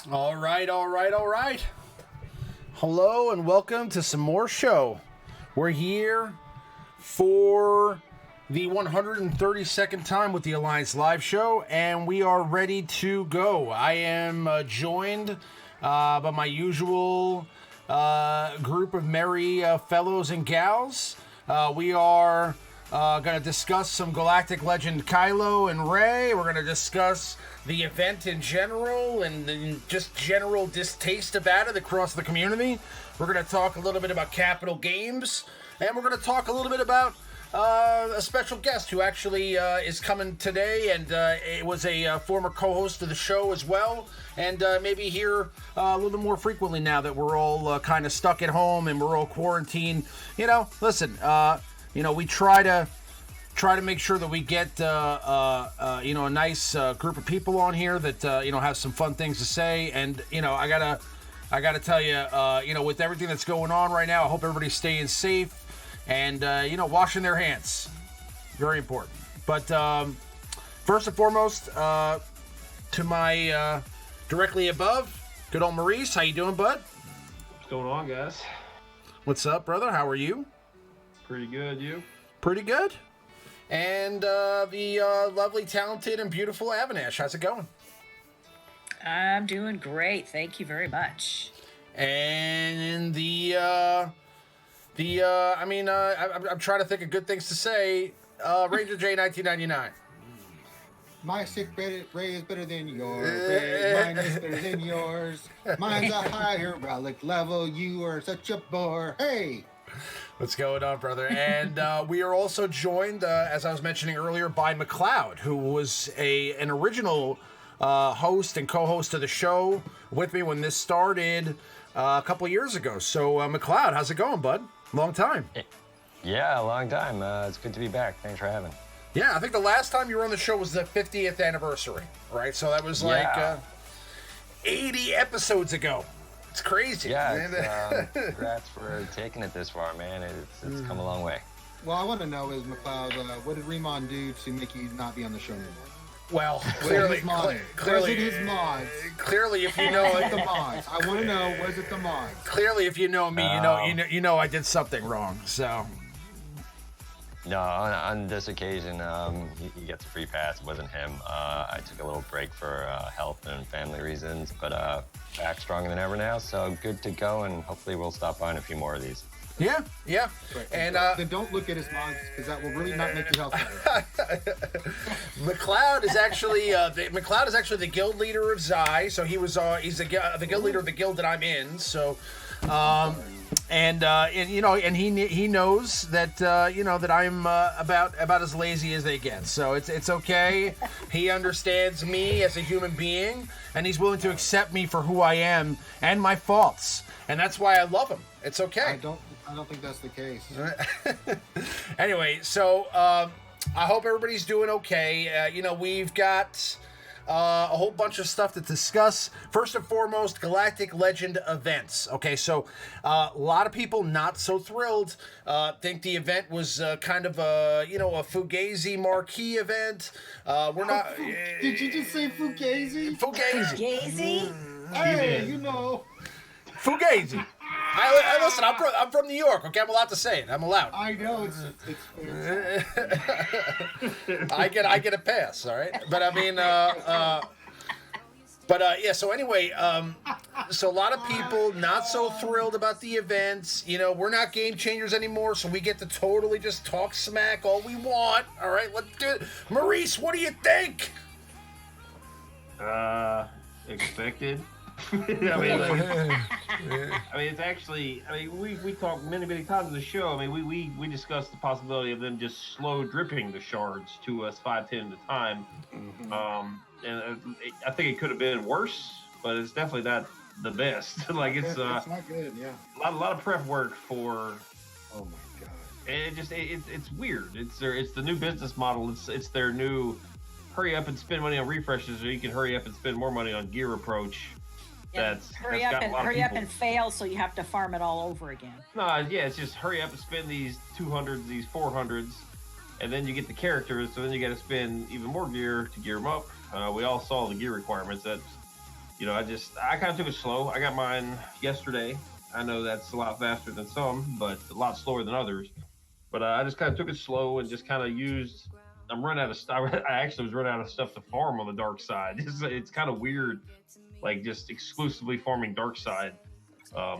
All right. Hello and welcome to some more show. We're here for the 132nd time with the Alliance live show, and we are ready to go. I am joined by my usual group of merry fellows and gals. We are going to discuss some Galactic legend Kylo and Rey. We're going to discuss the event in general and just general distaste about it across the community. We're going to talk a little bit about Capital Games, and we're going to talk a little bit about a special guest who actually is coming today, and it was a former co-host of the show as well, and maybe here a little bit more frequently now that we're all kind of stuck at home and we're all quarantined. Listen, we try to make sure that we get a nice group of people on here that have some fun things to say. And I gotta tell you, with everything that's going on right now, I hope everybody's staying safe and washing their hands. Very important. But first and foremost, to my directly above, good old Maurice. How you doing, bud? What's going on, guys? What's up, brother? How are you? Pretty good. You? Pretty good. And the lovely, talented, and beautiful Avinash. How's it going? I'm doing great. Thank you very much. And I'm trying to think of good things to say. RangerJ1999. My sick Ray is better than yours. Mine is better than yours. Mine's a higher relic level. You are such a bore. Hey! What's going on, brother? And we are also joined, as I was mentioning earlier, by Macleod, who was an original host and co-host of the show with me when this started a couple of years ago. So, Macleod, how's it going, bud? Long time. Yeah, a long time. It's good to be back. Thanks for having me. Yeah, I think the last time you were on the show was the 50th anniversary, right? So that was like 80 episodes ago. It's crazy. Yeah, congrats for taking it this far, man. It's come a long way. Well, I want to know is, McLeod, what did Remon do to make you not be on the show anymore? Well, clearly, his mods? Clearly, if you know was it the mods? I want to know, was it the mods? Clearly, if you know me, you know I did something wrong. So. No, on this occasion, he gets a free pass. It wasn't him. I took a little break for health and family reasons, but back stronger than ever now, so good to go, and hopefully we'll stop by on a few more of these. Yeah. Right. And then don't look at his mods, because that will really not make your health better. Macleod is actually the guild leader of Zai, so he's the guild leader of the guild that I'm in. So. And he knows that that I'm about as lazy as they get. So it's okay. He understands me as a human being, and he's willing to accept me for who I am and my faults. And that's why I love him. It's okay. I don't think that's the case. Anyway, so I hope everybody's doing okay. We've got a whole bunch of stuff to discuss. First and foremost, Galactic Legend events. Okay, so a lot of people not so thrilled. Think the event was kind of a Fugazi marquee event. We're not. Did you just say Fugazi? Fugazi. Hey, Fugazi. I listen. I'm from New York. Okay, I'm allowed to say it. I'm allowed. I know it's I get a pass. All right, but I mean, yeah. So anyway, so a lot of people not so thrilled about the events. We're not game changers anymore, so we get to totally just talk smack all we want. All right, let's do it. Maurice, what do you think? Expected. It's actually. We talked many times in the show. We discussed the possibility of them just slow dripping the shards to us 5-10 at a time. And I think it could have been worse, but it's definitely not the best. it's not good. Yeah. A lot of prep work for. Oh my god. And it's weird. It's the new business model. It's their new hurry up and spend money on refreshes, so you can hurry up and spend more money on gear approach. Yeah, hurry up and fail, so you have to farm it all over again. It's just hurry up and spend these 200s, these 400s, and then you get the characters, so then you got to spend even more gear to gear them up. We all saw the gear requirements. That's you know, I kind of took it slow. I got mine yesterday. I know that's a lot faster than some, but a lot slower than others. But I just kind of took it slow and just kind of used. I'm running out of stuff. I actually was running out of stuff to farm on the dark side. It's kind of weird, like just exclusively farming dark side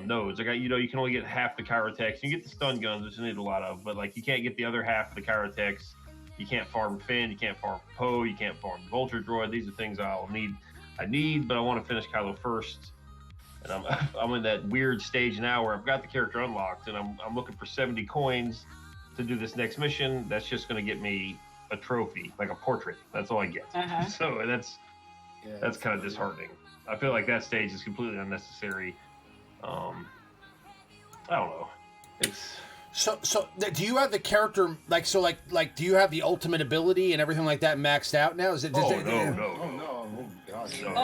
nodes. I got, you know, you can only get half the Kyrotechs. You get the stun guns, which you need a lot of, but like you can't get the other half of the Kyrotechs. You can't farm Finn. You can't farm Poe. You can't farm Vulture Droid. These are things I'll need. I need, but I want to finish Kylo first. And I'm in that weird stage now where I've got the character unlocked, and I'm looking for 70 coins to do this next mission. That's just going to get me a trophy, like a portrait. That's all I get. So that's kind of disheartening. I feel like that stage is completely unnecessary. I don't know. It's so. Do you have the character like do you have the ultimate ability and everything like that maxed out now? Is it? Oh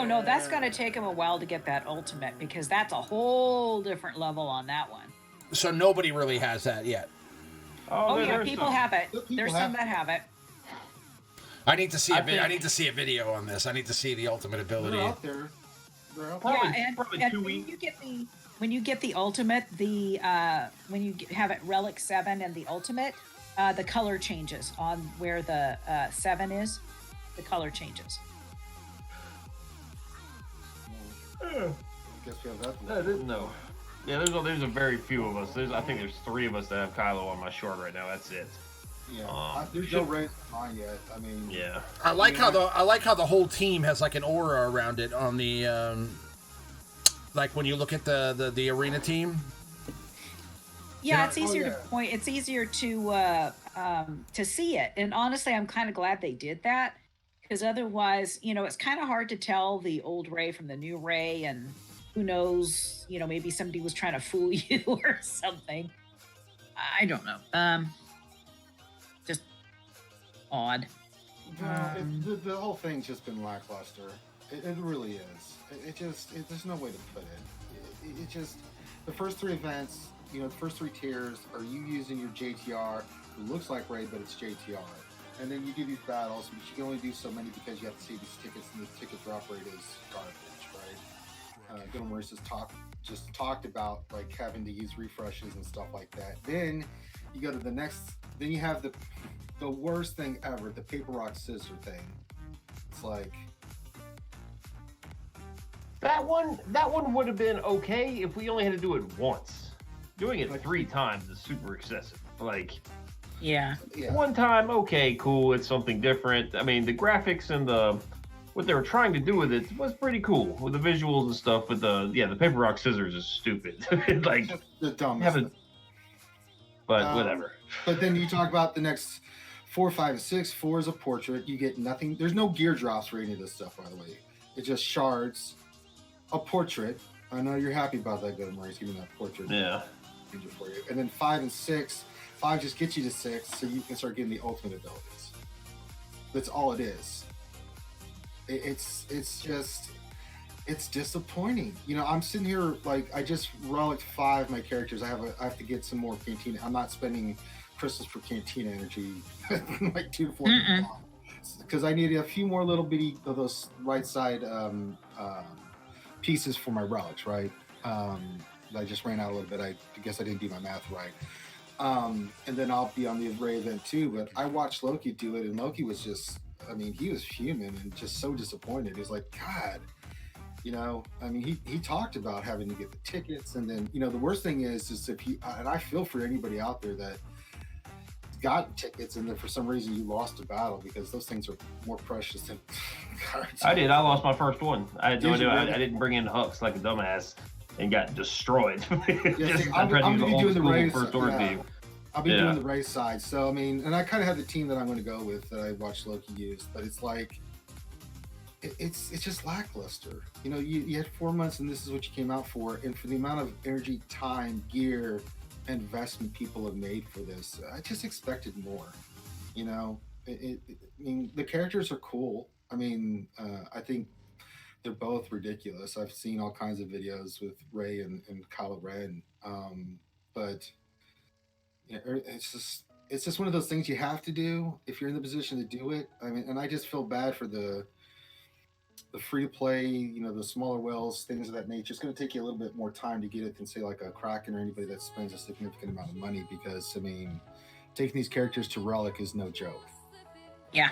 no, that's gonna take him a while to get that ultimate because that's a whole different level on that one. So nobody really has that yet. Oh yeah, people have it. There's some that have it. I need to see I need to see a video on this. I need to see the ultimate ability. They're out there. Probably and 2 weeks. When you get the ultimate, when you have it Relic 7 and the ultimate, the color changes on where the 7 is. The color changes. I guess we have that. I didn't know. Yeah, there's a very few of us. I think there's 3 of us that have Kylo on my shard right now. That's it. Yeah, there's no race on yet. I mean, yeah. I like how the whole team has like an aura around it on the like when you look at the arena team. Yeah, it's easier to point. It's easier to see it. And honestly, I'm kind of glad they did that because otherwise, you know, it's kind of hard to tell the old Rey from the new Rey, and who knows, you know, maybe somebody was trying to fool you or something. I don't know. Just odd. The whole thing's just been lackluster. It really is. There's no way to put it. It just, the first 3 events, you know, the first 3 tiers are you using your JTR, who looks like Rey, but it's JTR. And then you do these battles, but you can only do so many because you have to see these tickets, and the ticket drop rate is garbage, right? Maurice just talked about like having to use refreshes and stuff like that. Then you go to the next, then you have the worst thing ever, the paper rock scissor thing. It's like that one would have been okay if we only had to do it once. Doing it 3 times is super excessive. Like, yeah. One time, okay, cool, it's something different. I mean, the graphics and what they were trying to do with it was pretty cool with the visuals and stuff. But the paper rock scissors is stupid. Like the dumbest. But whatever. But then you talk about the next 4, 5, and 6. 4 is a portrait. You get nothing. There's no gear drops for any of this stuff, by the way. It's just shards, a portrait. I know you're happy about that, good Maurice, giving that portrait. Yeah. For you. And then 5 and 6. 5 just gets you to 6, so you can start getting the ultimate abilities. That's all it is. It's just, it's disappointing. You know, I'm sitting here like I just relicked 5 my characters. I have to get some more cantina. I'm not spending crystals for cantina energy like 2 to 4 because I need a few more little bitty of those right side pieces for my relics, right? I just ran out a little bit. I guess I didn't do my math right. And then I'll be on the Rey event too. But I watched Loki do it, and Loki was just, I mean, he was fuming and just so disappointed. He's like, God, you know, I mean, he talked about having to get the tickets. And then, you know, the worst thing is if you, and I feel for anybody out there that got tickets and then for some reason you lost a battle, because those things are more precious than cards. I did. I lost my first one. I had no idea. I didn't bring in hooks like a dumbass and got destroyed. I'm going to be doing the race. I'll be doing the race side. So, I mean, and I kind of have the team that I'm going to go with that I watched Loki use, but it's like, it's just lackluster. You know, you had 4 months and this is what you came out for. And for the amount of energy, time, gear, investment people have made for this, I just expected more. You know, I mean, the characters are cool. I mean, I think they're both ridiculous. I've seen all kinds of videos with Rey and Kylo Ren, but you know, it's just one of those things you have to do if you're in the position to do it. I mean, and I just feel bad for the the free to play, the smaller whales, things of that nature, it's going to take you a little bit more time to get it than say like a Kraken or anybody that spends a significant amount of money, because I mean, taking these characters to Relic is no joke. Yeah.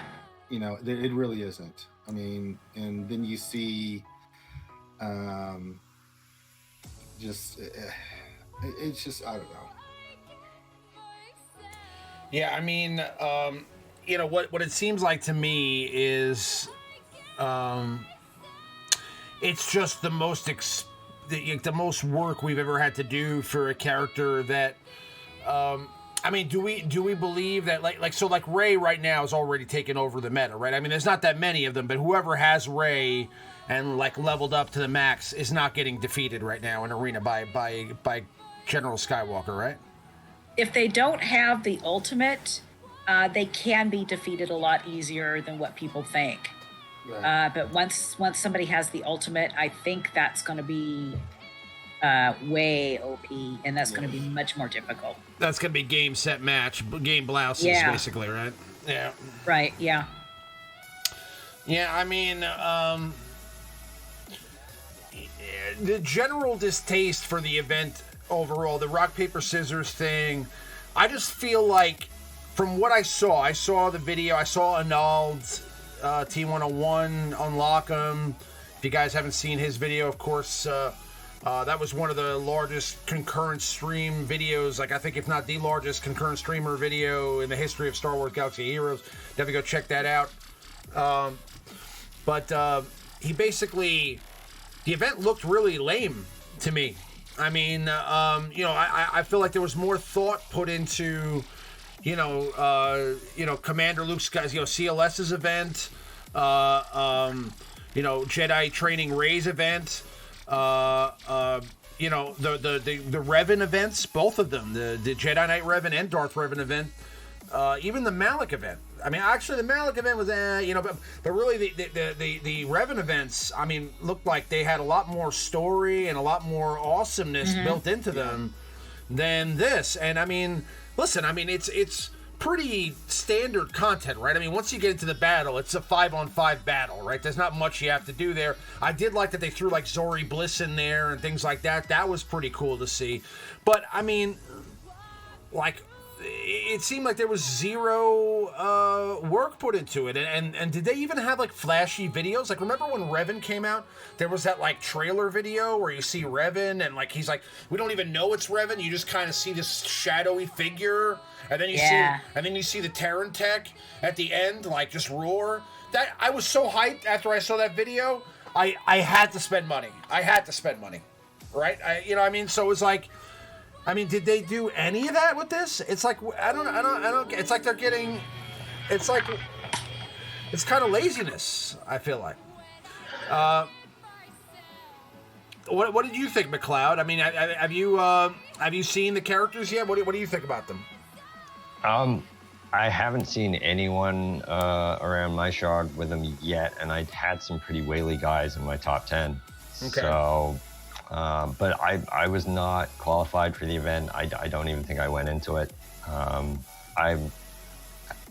It really isn't. I mean, and then you see, it's just, I don't know. Yeah, I mean, what it seems like to me is, it's just the most the most work we've ever had to do for a character that, I mean, do we believe that like Rey right now is already taken over the meta, right? I mean, there's not that many of them, but whoever has Rey and like leveled up to the max is not getting defeated right now in Arena by General Skywalker, right? If they don't have the ultimate, they can be defeated a lot easier than what people think. Right. But once somebody has the ultimate, I think that's going to be way OP, and that's going to be much more difficult. That's going to be game, set, match, game blouses, basically, right? Yeah. Right, yeah. Yeah, I mean, the general distaste for the event overall, the rock, paper, scissors thing, I just feel like, from what I saw the video, I saw Anald's T101 unlock him. If you guys haven't seen his video, of course, that was one of the largest concurrent stream videos, like I think if not the largest concurrent streamer video in the history of Star Wars Galaxy of Heroes. Definitely go check that out. But he basically, the event looked really lame to me. I mean, I feel like there was more thought put into, Commander Luke Sky's, CLS's event, Jedi Training Rey's event, the Revan events, both of them, the Jedi Knight Revan and Darth Revan event, even the Malak event. I mean, actually, the Malak event was, but really the Revan events, I mean, looked like they had a lot more story and a lot more awesomeness built into them than this. And I mean, listen, I mean, it's pretty standard content, right? I mean, once you get into the battle, it's a 5-on-5 battle, right? There's not much you have to do there. I did like that they threw like Zori Bliss in there and things like that. That was pretty cool to see. But I mean, like, it seemed like there was zero work put into it, and did they even have like flashy videos? Like, remember when Revan came out? There was that like trailer video where you see Revan and like he's like, we don't even know it's Revan. You just kind of see this shadowy figure, and then you see the Terran tech at the end, like just roar. That I was so hyped after I saw that video. I had to spend money. Right? So it was like. I mean, did they do any of that with this? It's like I don't. It's like they're getting. It's like it's kind of laziness. I feel like. What did you think, Macleod? I mean, have you seen the characters yet? What do you think about them? I haven't seen anyone around my shard with them yet, and I had some pretty whaley guys in my top 10. Okay. So. But I was not qualified for the event. I don't even think I went into it. I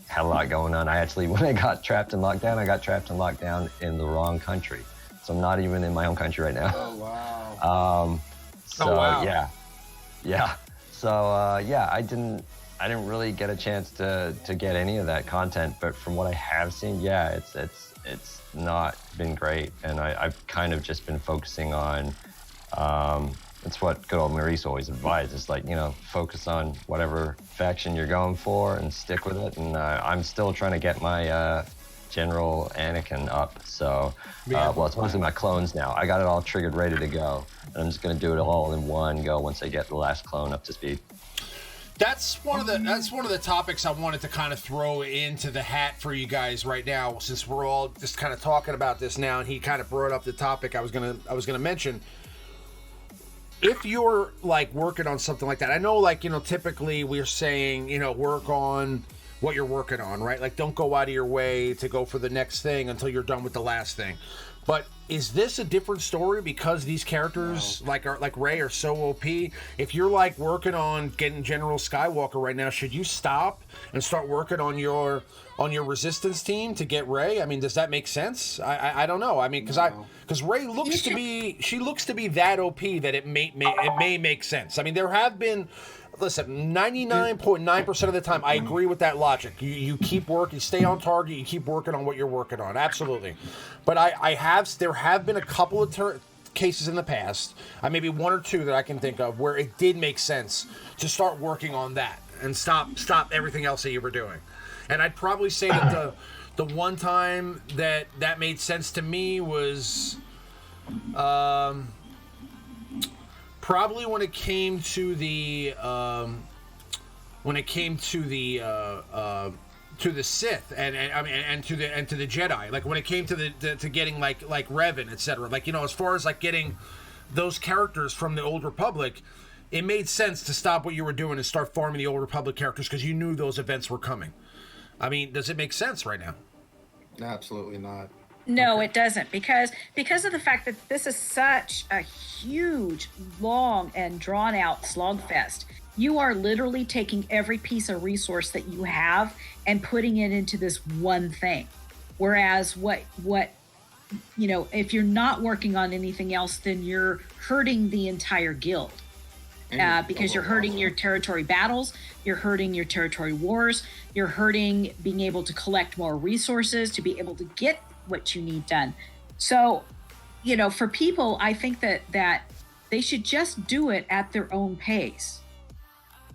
had a lot going on. When I got trapped in lockdown, I got trapped in lockdown in the wrong country. So I'm not even in my own country right now. Oh, wow. Yeah. So, I didn't really get a chance to get any of that content, but from what I have seen, it's not been great. And I've kind of just been focusing on, it's what good old Maurice always advised. It's like, focus on whatever faction you're going for and stick with it. And I'm still trying to get my General Anakin up. So, it's mostly my clones now. I got it all triggered, ready to go. And I'm just going to do it all in one go once I get the last clone up to speed. That's one of the topics I wanted to kind of throw into the hat for you guys right now, since we're all just kind of talking about this now, and he kind of brought up the topic I was gonna mention. If you're like working on something like that, I know, like, typically we're saying, work on what you're working on, right? Like, don't go out of your way to go for the next thing until you're done with the last thing. But is this a different story because these characters like Rey are so OP? If you're like working on getting General Skywalker right now, should you stop and start working on your Resistance team to get Rey? I mean, does that make sense? I don't know. I mean, because Rey looks to be that OP that it may make sense. I mean, there have been. Listen, 99.9% of the time, I agree with that logic. You keep working, stay on target, you keep working on what you're working on. Absolutely. But there have been a couple of cases in the past, maybe one or two that I can think of, where it did make sense to start working on that and stop everything else that you were doing. And I'd probably say that the one time that made sense to me was probably when it came to the Sith and to the Jedi, like when it came to getting like Revan, etc. Like, you know, as far as like getting those characters from the Old Republic, it made sense to stop what you were doing and start farming the Old Republic characters because you knew those events were coming. I mean, does it make sense right now? Absolutely not. No, it doesn't, because of the fact that this is such a huge, long, and drawn-out slogfest. You are literally taking every piece of resource that you have and putting it into this one thing. Whereas what you know, if you're not working on anything else, then you're hurting the entire guild. Because you're hurting your territory battles, you're hurting your territory wars, you're hurting being able to collect more resources to be able to get what you need done. So, you know, for people, I think that they should just do it at their own pace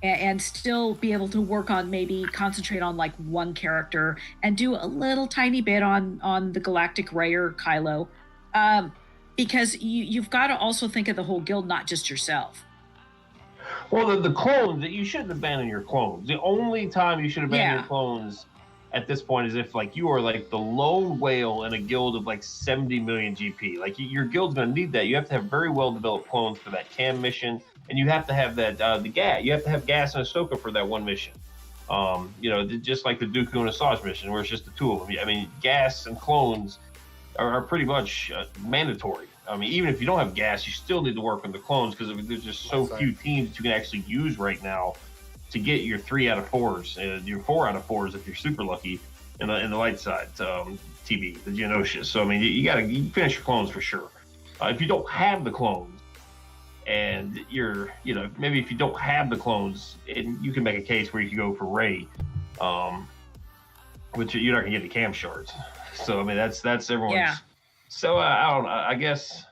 and still be able to work on, maybe concentrate on like one character and do a little tiny bit on the Galactic Rey or Kylo, because you've got to also think of the whole guild, not just yourself. Well, the clones, you shouldn't abandon your clones. The only time you should abandon your clones at this point is if like you are like the lone whale in a guild of like 70 million GP. Like your guild's going to need that. You have to have very well developed clones for that cam mission, and you have to have that the gas. You have to have gas and Ahsoka for that one mission. You know, just like the Dooku and Asajj mission, where it's just the two of them. I mean, gas and clones are pretty much mandatory. I mean, even if you don't have gas, you still need to work on the clones because there's just so few teams that you can actually use right now to get your 3 out of 4s, your 4 out of 4s if you're super lucky in the light side TV, the Geonosis. So I mean, you finish your clones for sure. If you don't have the clones, and maybe if you don't have the clones, and you can make a case where you can go for Rey, which you're not gonna get any cam shards. So I mean, that's everyone's. Yeah. So I don't know. I guess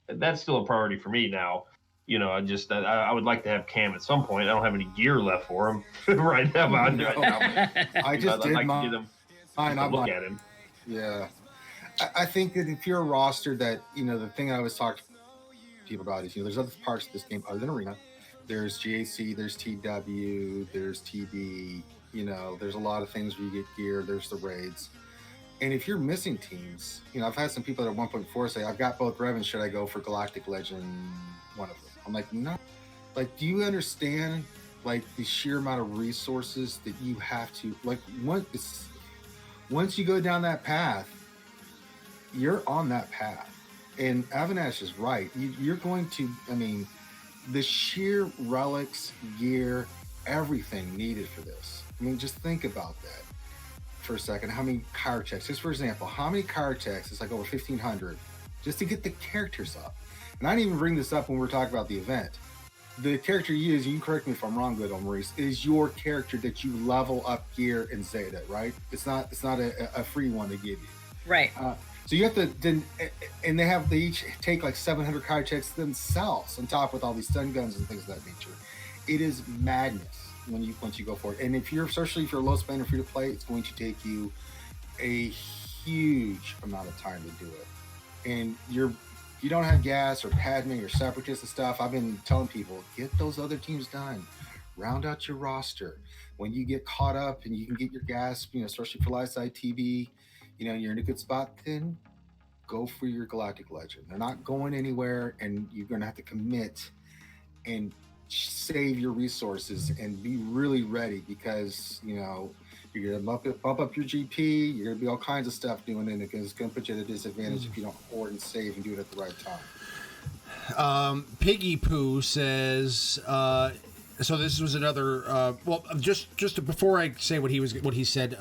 that's still a priority for me now. You know, I would like to have Cam at some point. I don't have any gear left for him right now. I just did like mine. to get him. Look at him. Yeah, I think that if you're a roster that, you know, the thing I always talk to people about is, you know, there's other parts of this game other than Arena. There's GAC, there's TW, there's TD. You know, there's a lot of things where you get gear. There's the raids. And if you're missing teams, you know, I've had some people at 1.4 say, I've got both Revens, should I go for Galactic Legend, one of them? I'm like, no. Like, do you understand, like, the sheer amount of resources that you have to, like, once you go down that path, you're on that path. And Avinash is right. You're going to, I mean, the sheer relics, gear, everything needed for this. I mean, just think about that for a second. How many card checks? Just for example, how many card checks? It's like over 1,500 just to get the characters up. And I didn't even bring this up when we were talking about the event. The character you use, you can correct me if I'm wrong, good old Maurice, is your character that you level up gear in Zeta, right? It's not a free one to give you. Right. So you have to then, and they each take like 700 card checks themselves on top with all these stun guns and things of that nature. It is madness once you go for it. And especially if you're a low spender free to play, it's going to take you a huge amount of time to do it. And you don't have gas or Padme or Separatists and stuff. I've been telling people, get those other teams done. Round out your roster. When you get caught up and you can get your gas, you know, especially for live side TV, you know, you're in a good spot, then go for your Galactic Legend. They're not going anywhere, and you're going to have to commit and save your resources and be really ready because, you know, You're gonna bump up your GP. You're gonna be all kinds of stuff doing it because it's gonna put you at a disadvantage if you don't hoard and save and do it at the right time. Piggy Poo says. So this was another. Well, just before I say what he said.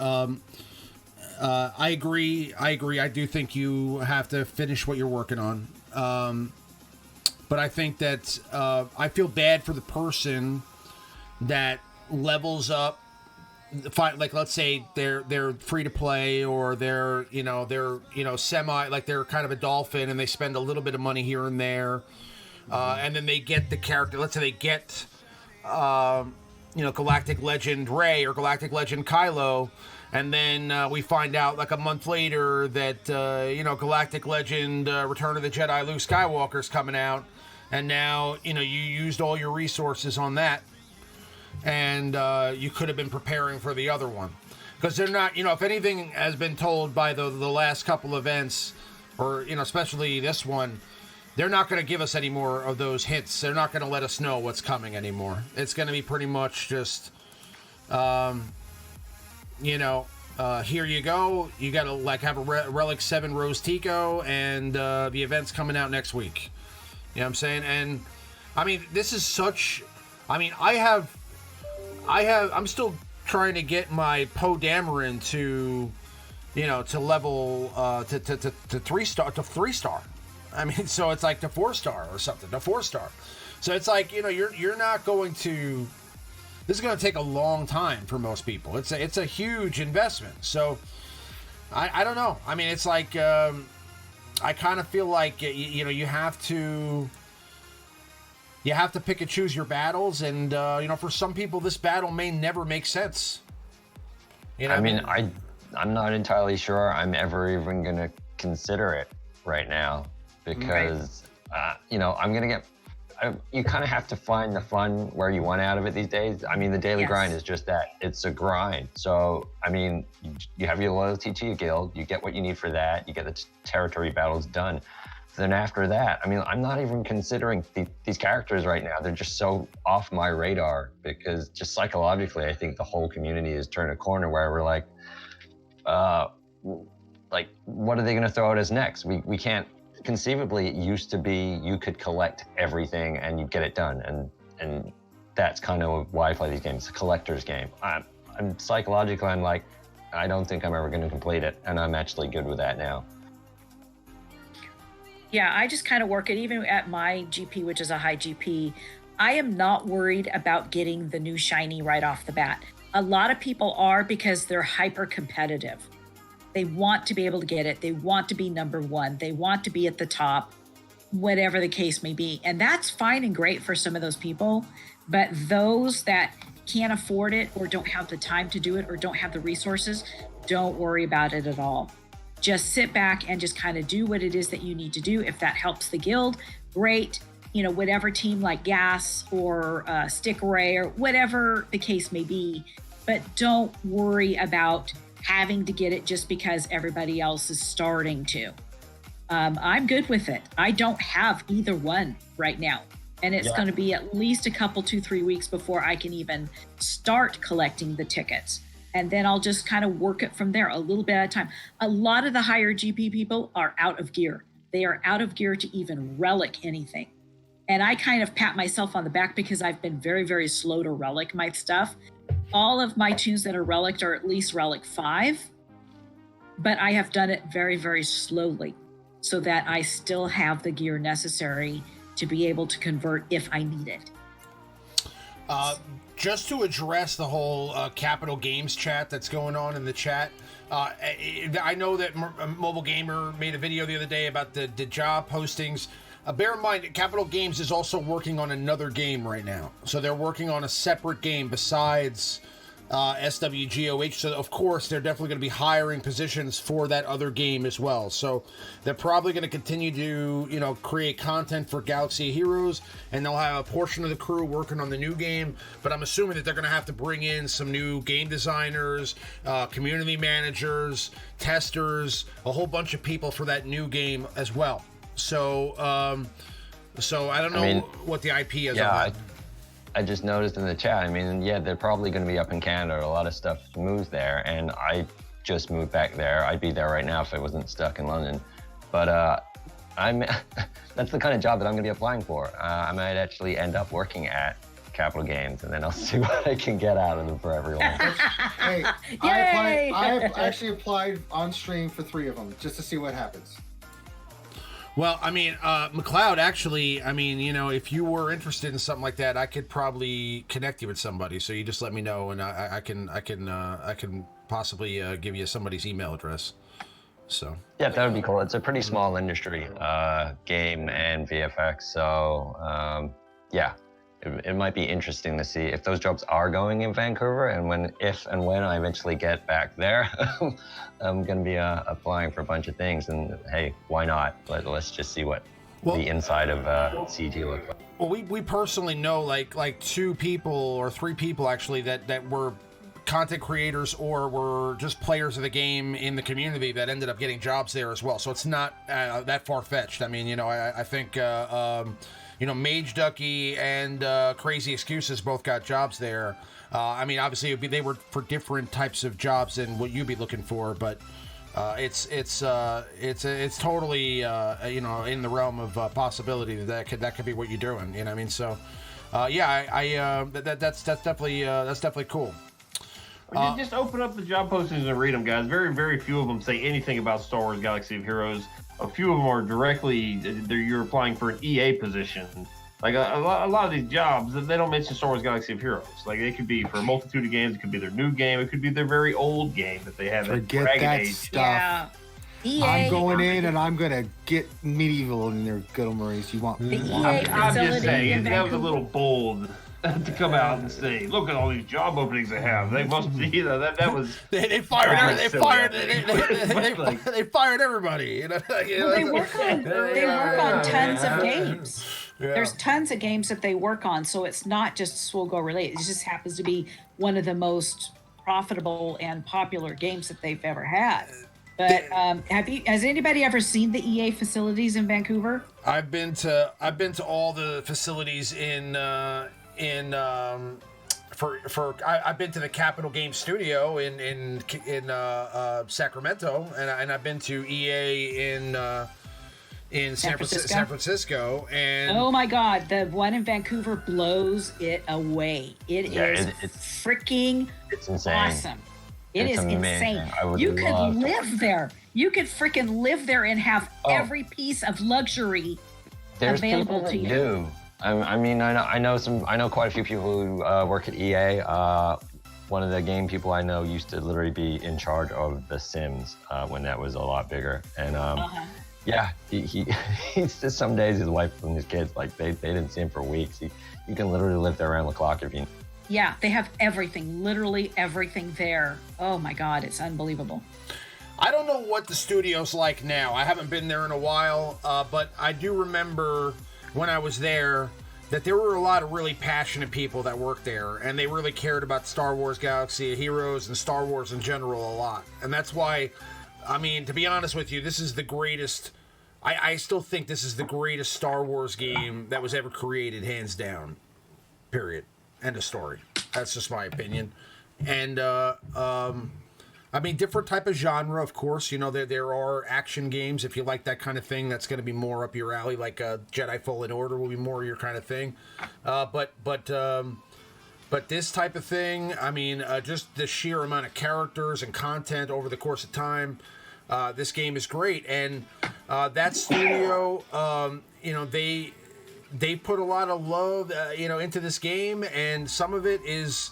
I agree. I do think you have to finish what you're working on. But I think that I feel bad for the person that levels up. Like, let's say they're free to play, or they're semi, like they're kind of a dolphin and they spend a little bit of money here and there, and then they get the character. Let's say they get Galactic Legend Rey or Galactic Legend Kylo. And then we find out like a month later that, Galactic Legend Return of the Jedi Luke Skywalker's coming out. And now, you used all your resources on that. And you could have been preparing for the other one. Because they're not, if anything has been told by the last couple events, or, especially this one, they're not going to give us any more of those hints. They're not going to let us know what's coming anymore. It's going to be pretty much just... here you go. You got to have a Relic 7 Rose Tico, and the event's coming out next week. You know what I'm saying? And I mean, this is such. I mean, I'm still trying to get my Poe Dameron to level to 3-star to 3-star. I mean, so it's like to 4-star or something. To 4-star. So it's like you're not going to. This is going to take a long time for most people. It's a huge investment. So I don't know. I mean, it's like I kind of feel like you have to pick and choose your battles, and for some people this battle may never make sense. I mean, I'm not entirely sure I'm ever even going to consider it right now because I'm going to get. You kind of have to find the fun where you want out of it these days. I mean, the daily grind is just that. It's a grind. So, I mean, you have your loyalty to your guild. You get what you need for that. You get the territory battles done. Then after that, I mean, I'm not even considering these characters right now. They're just so off my radar because just psychologically, I think the whole community has turned a corner where we're like, what are they going to throw at us next? We can't. Conceivably, it used to be you could collect everything and you get it done, and that's kind of why I play these games. It's a collector's game. I'm psychologically, I'm like, I don't think I'm ever going to complete it, and I'm actually good with that now. Yeah, I just kind of work it even at my GP, which is a high GP. I am not worried about getting the new shiny right off the bat. A lot of people are because they're hyper competitive. They want to be able to get it. They want to be number one. They want to be at the top, whatever the case may be. And that's fine and great for some of those people. But those that can't afford it or don't have the time to do it or don't have the resources, don't worry about it at all. Just sit back and just kind of do what it is that you need to do. If that helps the guild, great. Whatever team like Gas or Stick Ray or whatever the case may be. But don't worry about having to get it just because everybody else is starting to. I'm good with it. I don't have either one right now. And it's going to be at least a couple, 2-3 weeks before I can even start collecting the tickets. And then I'll just kind of work it from there a little bit at a time. A lot of the higher GP people are out of gear. They are out of gear to even relic anything. And I kind of pat myself on the back because I've been very, very slow to relic my stuff. All of my tunes that are relicked are at least relic 5, but I have done it very, very slowly so that I still have the gear necessary to be able to convert if I need it. Just to address the whole Capital Games chat that's going on in the chat, I know that Mobile Gamer made a video the other day about the job postings. Bear in mind, Capital Games is also working on another game right now. So they're working on a separate game besides SWGOH. So, of course, they're definitely going to be hiring positions for that other game as well. So they're probably going to continue to, create content for Galaxy of Heroes, and they'll have a portion of the crew working on the new game. But I'm assuming that they're going to have to bring in some new game designers, community managers, testers, a whole bunch of people for that new game as well. So I don't know what the IP is. Yeah, on that. I just noticed in the chat, I mean, yeah, they're probably going to be up in Canada. A lot of stuff moves there, and I just moved back there. I'd be there right now if I wasn't stuck in London. But that's the kind of job that I'm going to be applying for. I might actually end up working at Capital Games, and then I'll see what I can get out of them for everyone. Hey, I actually applied on stream for 3 of them just to see what happens. Well, I mean, Macleod, actually, I mean, you know, if you were interested in something like that, I could probably connect you with somebody. So you just let me know, and I can possibly give you somebody's email address. So yeah, that would be cool. It's a pretty small industry, game and VFX. So yeah, it might be interesting to see if those jobs are going in Vancouver, and if and when I eventually get back there, I'm going to be applying for a bunch of things. And hey, why not? Let's just see what the inside of CG looks like. Well, we personally know like 2 people or 3 people actually that were content creators or were just players of the game in the community that ended up getting jobs there as well. So it's not that far-fetched. I mean, you know, I think you know, Mage Ducky and Crazy Excuses both got jobs there. I mean, obviously, they were for different types of jobs than what you'd be looking for, but it's totally you know, in the realm of possibility that could be what you're doing. You know what I mean? So yeah, that's definitely cool. Just open up the job postings and read them, guys. Very, very few of them say anything about Star Wars Galaxy of Heroes. A few of them are directly, you're applying for an EA position. Like a lot of these jobs, they don't mention Star Wars Galaxy of Heroes. Like it could be for a multitude of games. It could be their new game. It could be their very old game that they have. Forget Dragon that Age. stuff. Yeah. EA, I'm going in and I'm going to get medieval in there, good old Maurice. You want the EA I'm just facility saying, in that was a Vancouver. little bold to come out and say, look at all these job openings they have. They must be, you know, that was... They fired everybody. You know? Well, they work on tons of games. Yeah. There's tons of games that they work on, so it's not just SWGOH related. It just happens to be one of the most profitable and popular games that they've ever had. But has anybody ever seen the EA facilities in Vancouver? I've been to all the facilities I've been to the Capital Game Studio in Sacramento, and I've been to EA in San Francisco, and oh my God, the one in Vancouver blows it away. It's freaking insane. awesome. It's insane. You could live there. You could freaking live there and have every piece of luxury available to you. I mean, I know quite a few people who work at EA. One of the game people I know used to literally be in charge of The Sims when that was a lot bigger. And yeah, he just some days his wife and his kids, like they didn't see him for weeks. You can literally live there around the clock if you. Yeah, they have everything, literally everything there. Oh my God, it's unbelievable. I don't know what the studio's like now. I haven't been there in a while, but I do remember when I was there that there were a lot of really passionate people that worked there, and they really cared about Star Wars Galaxy of Heroes and Star Wars in general a lot. And that's why, I mean, to be honest with you, this is the greatest... I still think this is the greatest Star Wars game that was ever created, hands down. Period. End of story. That's just my opinion. And, I mean, different type of genre, of course. You know, there are action games. If you like that kind of thing, that's going to be more up your alley. Like Jedi Fallen Order will be more your kind of thing. But this type of thing, I mean, just the sheer amount of characters and content over the course of time, this game is great. And that studio, you know, they put a lot of love, you know, into this game, and some of it is,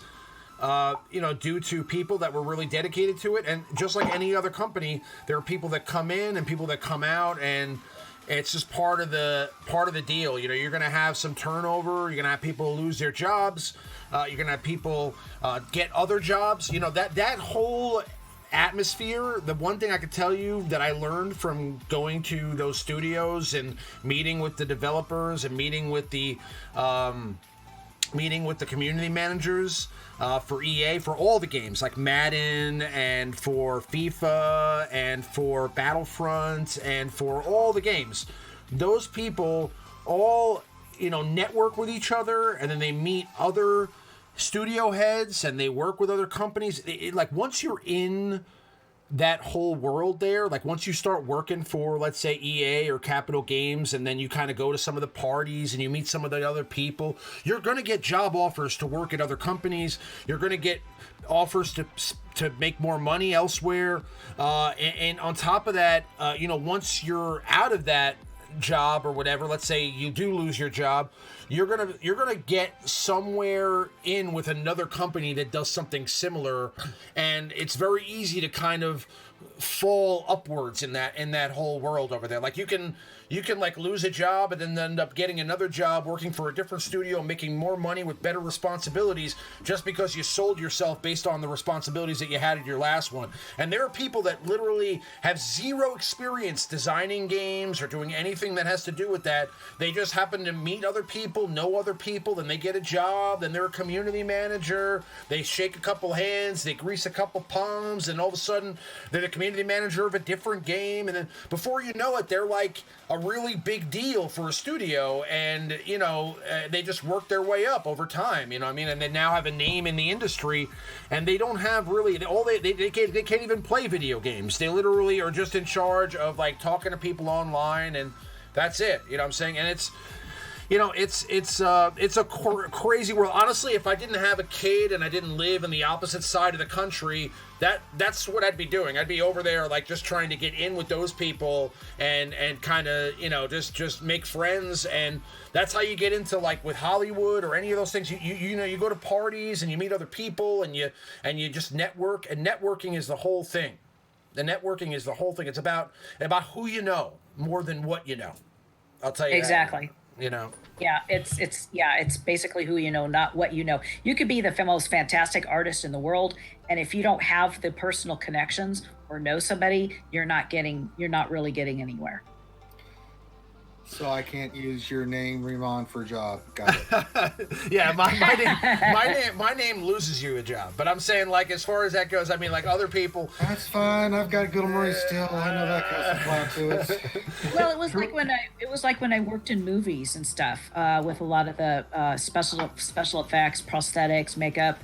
you know, due to people that were really dedicated to it. And just like any other company, there are people that come in and people that come out, and it's just part of the deal. You know, you're going to have some turnover. You're going to have people lose their jobs. You're going to have people get other jobs. You know, that whole atmosphere, the one thing I could tell you that I learned from going to those studios and meeting with the developers and meeting with the community managers for EA, for all the games like Madden and for FIFA and for Battlefront and for all the games, those people all network with each other, and then they meet other studio heads, and they work with other companies. Like once you're in that whole world there, like once you start working for, let's say, EA or Capital Games, and then you kind of go to some of the parties and you meet some of the other people, you're going to get job offers to work at other companies. You're going to get offers to make more money elsewhere. And on top of that, once you're out of that job or whatever, let's say you do lose your job, you're gonna get somewhere in with another company that does something similar, and it's very easy to kind of fall upwards in that whole world over there. Like you can like lose a job and then end up getting another job working for a different studio, making more money with better responsibilities, just because you sold yourself based on the responsibilities that you had at your last one. And there are people that literally have zero experience designing games or doing anything that has to do with that. They just happen to meet other people, know other people, then they get a job, then they're a community manager, they shake a couple hands, they grease a couple palms, and all of a sudden they're the community manager of a different game, and then before you know it, they're like a really big deal for a studio, and they just work their way up over time, and they now have a name in the industry, and they don't have really they can't even play video games. They literally are just in charge of like talking to people online, and that's it. You know what I'm saying? And it's a crazy world. Honestly, if I didn't have a kid and I didn't live in the opposite side of the country, that's what I'd be doing. I'd be over there, like, just trying to get in with those people and kind of, just make friends. And that's how you get into, like, with Hollywood or any of those things. You go to parties and you meet other people and you just network. And networking is the whole thing. The networking is the whole thing. It's about who you know more than what you know. I'll tell you exactly. That. Yeah, it's basically who you know, not what you know. You could be the most fantastic artist in the world, and if you don't have the personal connections or know somebody, you're not really getting anywhere. So I can't use your name, Ramon, for a job. Got it. Yeah, my name loses you a job. But I'm saying, like, as far as that goes, I mean, like, other people. That's fine. I've got good Maurice still. I know that goes some flat to it. Well, it was like when I worked in movies and stuff with a lot of the special effects, prosthetics, makeup,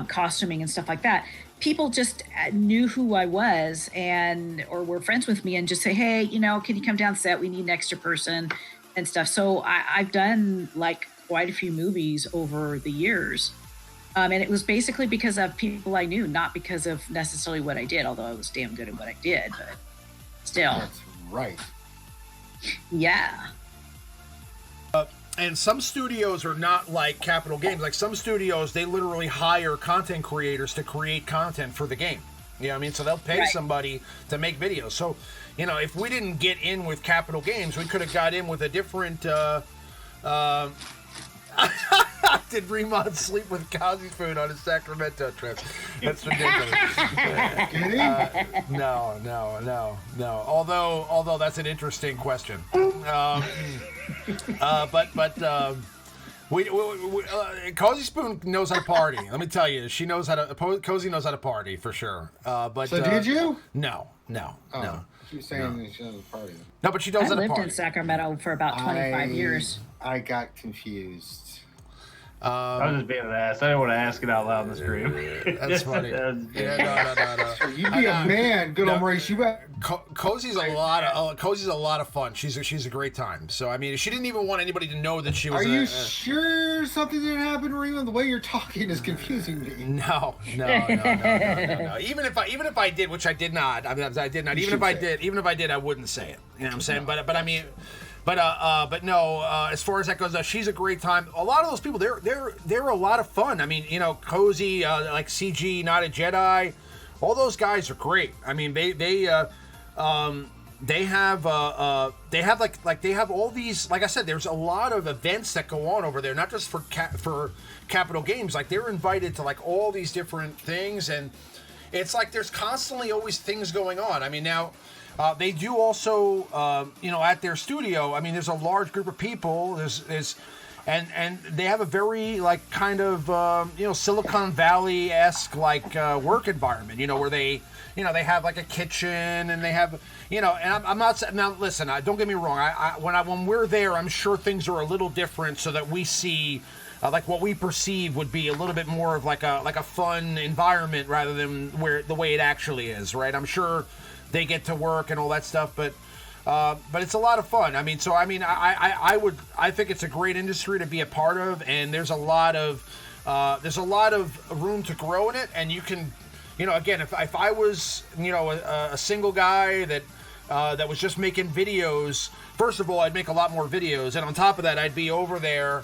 costuming, and stuff like that. People just knew who I was or were friends with me and just say, hey, can you come down set? We need an extra person and stuff. So I've done like quite a few movies over the years. And it was basically because of people I knew, not because of necessarily what I did, although I was damn good at what I did, but still. That's right. Yeah. And some studios are not like Capital Games. Like some studios, they literally hire content creators to create content for the game. You know what I mean? So they'll pay somebody to make videos. So, if we didn't get in with Capital Games, we could have got in with a different... Did Remon sleep with Kazi's food on his Sacramento trip? That's ridiculous. No. Although that's an interesting question. Cozy Spoon knows how to party. Let me tell you, Cozy knows how to party for sure. So did you? No. She's saying she knows how to party. No, but she knows how to party. I lived in Sacramento for about 25 years. I got confused. I was just being an ass. I didn't want to ask it out loud in the stream. That's funny. No. So you be a man, good old Maurice. You bet. Cozy's a lot of fun. She's a great time. So I mean, she didn't even want anybody to know that she was. Are you sure something didn't happen, Raymond? The way you're talking is confusing me. No. Even if I did, which I did not. I mean, I did not. Even if I did, I wouldn't say it. You know what I'm saying? No. But I mean. But no. As far as that goes, she's a great time. A lot of those people, they're a lot of fun. I mean, Cozy, like CG, Not a Jedi, all those guys are great. I mean, they have all these. Like I said, there's a lot of events that go on over there, not just for Capital Games. Like they're invited to like all these different things, and it's like there's constantly always things going on. I mean, now. They do also, at their studio. I mean, there's a large group of people. There's and they have a very like kind of Silicon Valley-esque like work environment, where they have like a kitchen and they have and I'm not now listen, don't get me wrong, when we're there, I'm sure things are a little different so that we see like what we perceive would be a little bit more of like a fun environment rather than the way it actually is, right? I'm sure they get to work and all that stuff, but it's a lot of fun. I think it's a great industry to be a part of, and there's a lot of room to grow in it. And you can, again, if I was, a single guy that was just making videos, first of all, I'd make a lot more videos, and on top of that, I'd be over there,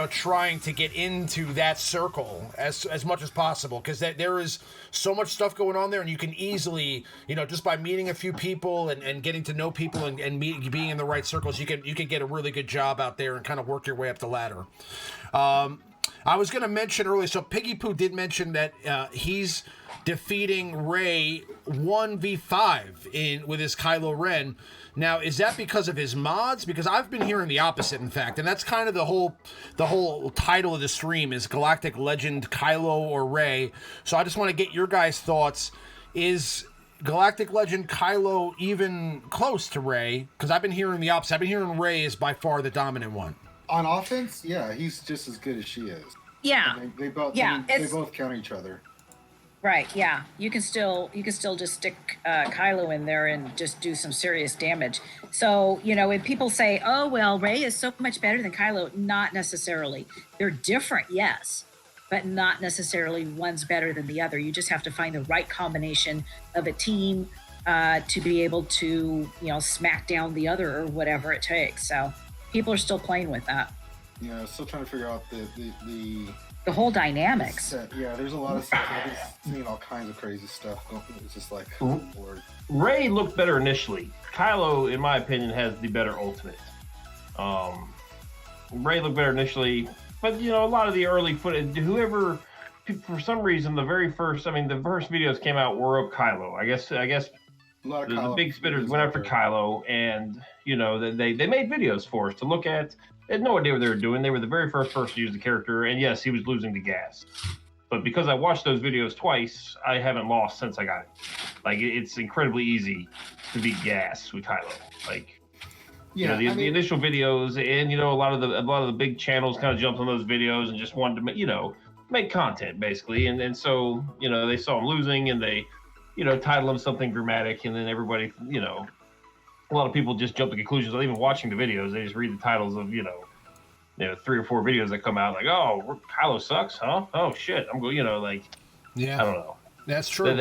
trying to get into that circle as much as possible, because there is so much stuff going on there, and you can easily, just by meeting a few people and getting to know people and being in the right circles, you can get a really good job out there and kind of work your way up the ladder. I was going to mention earlier, so Piggy Poo did mention that he's defeating Rey 1v5 with his Kylo Ren. Now, is that because of his mods? Because I've been hearing the opposite, in fact, and that's kind of the whole title of the stream is Galactic Legend Kylo or Rey. So I just want to get your guys' thoughts. Is Galactic Legend Kylo even close to Rey? Because I've been hearing the opposite. I've been hearing Rey is by far the dominant one. On offense, yeah, he's just as good as she is. Yeah. They both counter each other. Right, yeah. You can still just stick Kylo in there and just do some serious damage. So, when people say, oh, well, Rey is so much better than Kylo, not necessarily. They're different, yes, but not necessarily one's better than the other. You just have to find the right combination of a team to be able to, smack down the other or whatever it takes. So people are still playing with that. Yeah, still trying to figure out the whole dynamics. Yeah, there's a lot of stuff. I've been seeing all kinds of crazy stuff going. It's just like, oh, Lord. Rey looked better initially. Kylo, in my opinion, has the better ultimate. Rey looked better initially, but a lot of the early footage, for some reason, the first videos came out were of Kylo. I guess the big spitters went after Kylo, and they made videos for us to look at. They had no idea what they were doing. They were the very first person to use the character, and yes, he was losing to gas. But because I watched those videos twice, I haven't lost since I got it. Like, it's incredibly easy to beat gas with Kylo. Like, the initial videos, and a lot of the big channels kind of jumped on those videos and just wanted to make content basically. And so they saw him losing, and they title him something dramatic, and then everybody a lot of people just jump to conclusions without even watching the videos. They just read the titles of 3 or 4 videos that come out, like, oh, Kylo sucks, huh? Oh shit, I'm going, yeah, I don't know. That's true.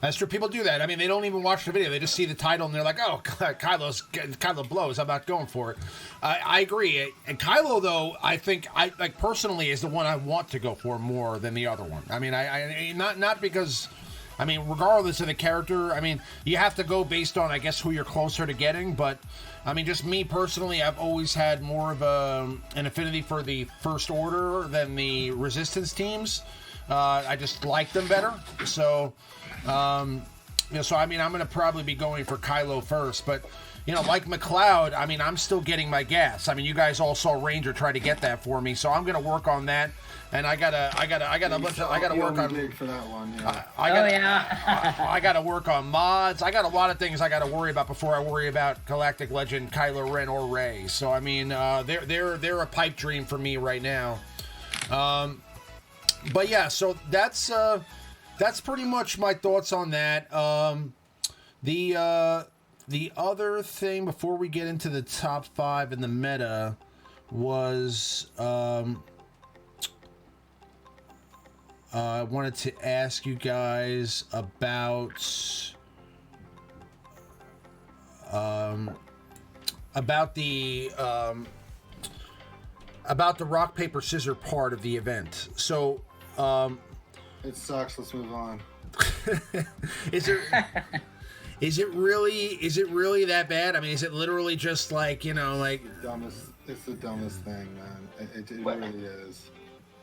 That's true. People do that. I mean, they don't even watch the video. They just see the title and they're like, oh, Kylo blows. I'm not going for it. I agree. And Kylo, though, I think personally is the one I want to go for more than the other one. I mean, I not because. I mean, regardless of the character, I mean, you have to go based on, I guess, who you're closer to getting. But, I mean, just me personally, I've always had more of an affinity for the First Order than the Resistance teams. I just like them better. So, so I mean, I'm going to probably be going for Kylo first. But, like Macleod, I mean, I'm still getting my gas. I mean, you guys all saw Ranger try to get that for me, so I'm going to work on that. And I gotta work on. For that one, yeah. I gotta work on mods. I got a lot of things I gotta worry about before I worry about Galactic Legend, Kylo Ren, or Rey. So I mean, they're a pipe dream for me right now. But yeah, so that's pretty much my thoughts on that. The other thing before we get into the top 5 in the meta was. I wanted to ask you guys about the rock paper scissors part of the event. So it sucks. Let's move on. Is it really that bad? I mean, is it literally just like it's the dumbest thing, man. It really is.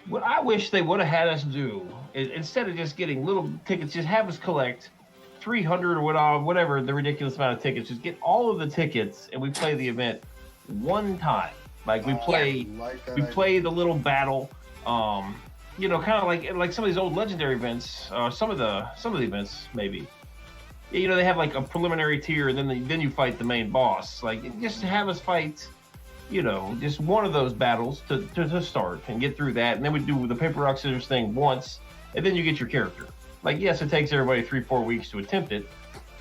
What I wish they would have had us do is, instead of just getting little tickets, just have us collect 300 or whatever the ridiculous amount of tickets. Just get all of the tickets and we play the event one time. Like we play the little battle. You know, kind of like some of these old legendary events. Some of the events maybe. You know, they have like a preliminary tier, and then you fight the main boss. Like, just have us fight, you know, just one of those battles to start and get through that, and then we do the paper rock scissors thing once, and then you get your character. Like, yes, it takes everybody 3-4 weeks to attempt it,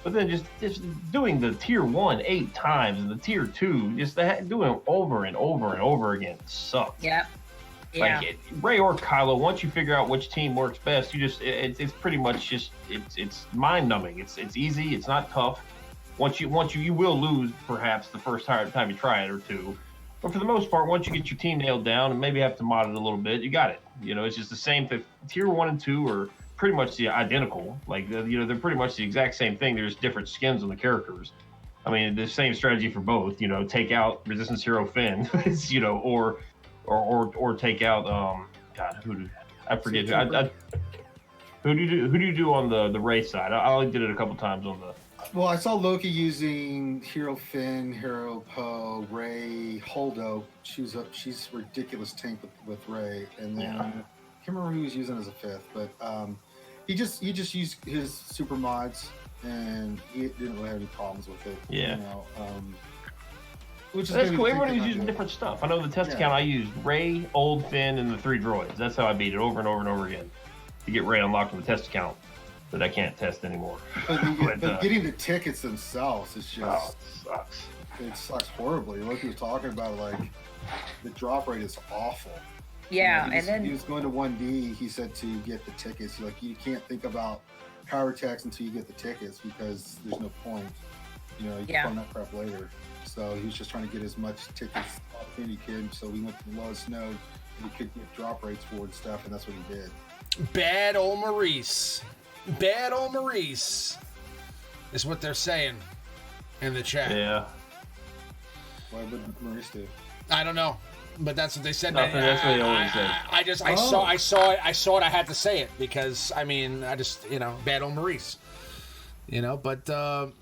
but then just doing the tier 1 8 times and the tier 2, just doing it over and over and over again sucks. Yep. Yeah. Like Rey or Kylo, once you figure out which team works best, it's pretty much just it's mind numbing. It's easy. It's not tough. Once you will lose perhaps the first time you try it or two, but for the most part, once you get your team nailed down and maybe have to mod it a little bit, you got it. You know, it's just the same thing. Tier 1 and 2 are pretty much the identical. Like you know, they're pretty much the exact same thing. There's different skins on the characters. I mean, the same strategy for both. You know, take out Resistance Hero Finn, you know, or take out God, I forget who do you do on the Rey side? I only did it a couple times on the. Well, I saw Loki using Hero Finn, Hero Poe, Rey, Holdo. She's ridiculous tank with Rey, and then I can't remember who he was using as a fifth, but he just used his super mods, and he didn't really have any problems with it. Yeah. You know, which is that's cool. Everybody was using different stuff. I know the test account I used Rey, Old Finn, and the 3 droids. That's how I beat it over and over and over again to get Rey unlocked on the test account that I can't test anymore. But getting the tickets themselves is just it sucks horribly. Like he was talking about, like the drop rate is awful. Yeah, you know, and then he was going to 1D. He said to get the tickets. Like you can't think about power attacks until you get the tickets because there's no point. You know, you can fund that crap later. So he was just trying to get as much tickets opportunity he could. So we went to the lowest node and we could get drop rates for and stuff, and that's what he did. Bad old Maurice. Bad old Maurice is what they're saying in the chat. Yeah. Why would Maurice do? I don't know, but that's what they said. Nothing, that's what they always said. I saw it. I had to say it because I mean, I just bad old Maurice. But all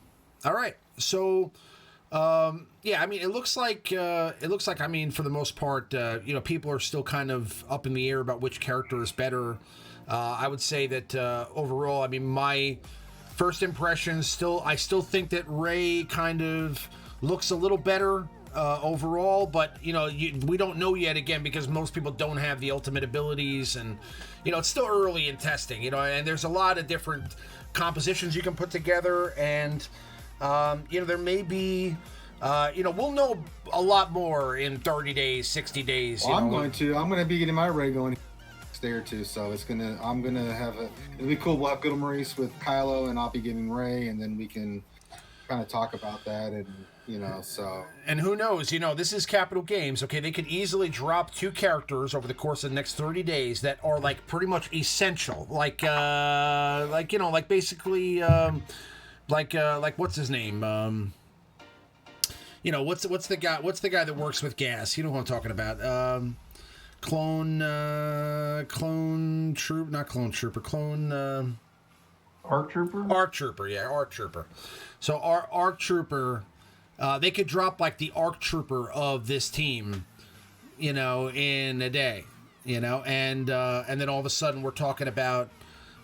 right. So, yeah, I mean, it looks like I mean, for the most part, people are still kind of up in the air about which character is better. I would say that overall, I mean, my first impression I still think that Rey kind of looks a little better overall, but we don't know yet again because most people don't have the ultimate abilities, and it's still early in testing. And there's a lot of different compositions you can put together, and there may be. We'll know a lot more in 30 days, 60 days. Well, I'm going to be getting my Rey going next day or two, so I'm gonna have it'll be cool. We'll have good Maurice with Kylo, and I'll be getting Rey, and then we can kind of talk about that, and so. And who knows? This is Capital Games. Okay, they could easily drop 2 characters over the course of the next 30 days that are like pretty much essential, like basically, like what's his name? What's the guy that works with gas? You know who I'm talking about? ARC Trooper? ARC Trooper, yeah, ARC Trooper. So ARC Trooper, they could drop like the ARC Trooper of this team, in a day, and then all of a sudden we're talking about,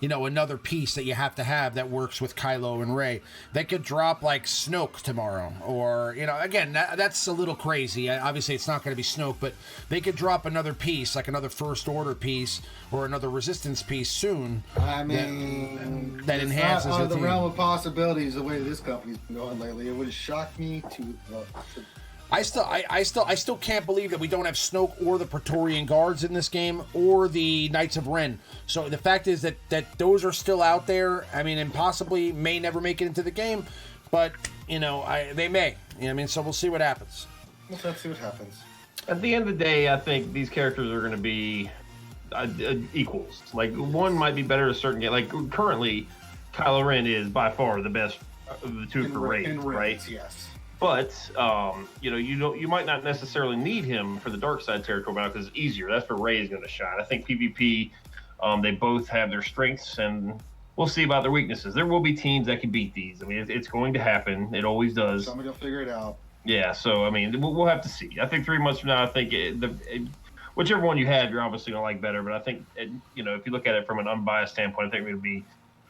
another piece that you have to have that works with Kylo and Rey. They could drop like Snoke tomorrow, or again, that's a little crazy. Obviously, it's not going to be Snoke, but they could drop another piece, like another First Order piece or another Resistance piece soon. I mean, that enhances not out of the team. realm of possibilities the way this company's been going lately. It would shock me to. I still can't believe that we don't have Snoke or the Praetorian Guards in this game, or the Knights of Ren. So the fact is that those are still out there. I mean, and possibly may never make it into the game, but they may. So we'll see what happens. Let's see what happens. At the end of the day, I think these characters are going to be equals. Like, one might be better at a certain game. Like, currently, Kylo Ren is by far the best of the 2 for Rey, right? Yes. But you might not necessarily need him for the dark side territory now because it's easier. That's where Rey is going to shine. I think PvP, they both have their strengths, and we'll see about their weaknesses. There will be teams that can beat these. I mean, it's going to happen. It always does. Somebody will figure it out. Yeah, so I mean, we'll have to see. I think 3 months from now, I think whichever one you have, you're obviously gonna like better. But I think if you look at it from an unbiased standpoint, I think we're gonna be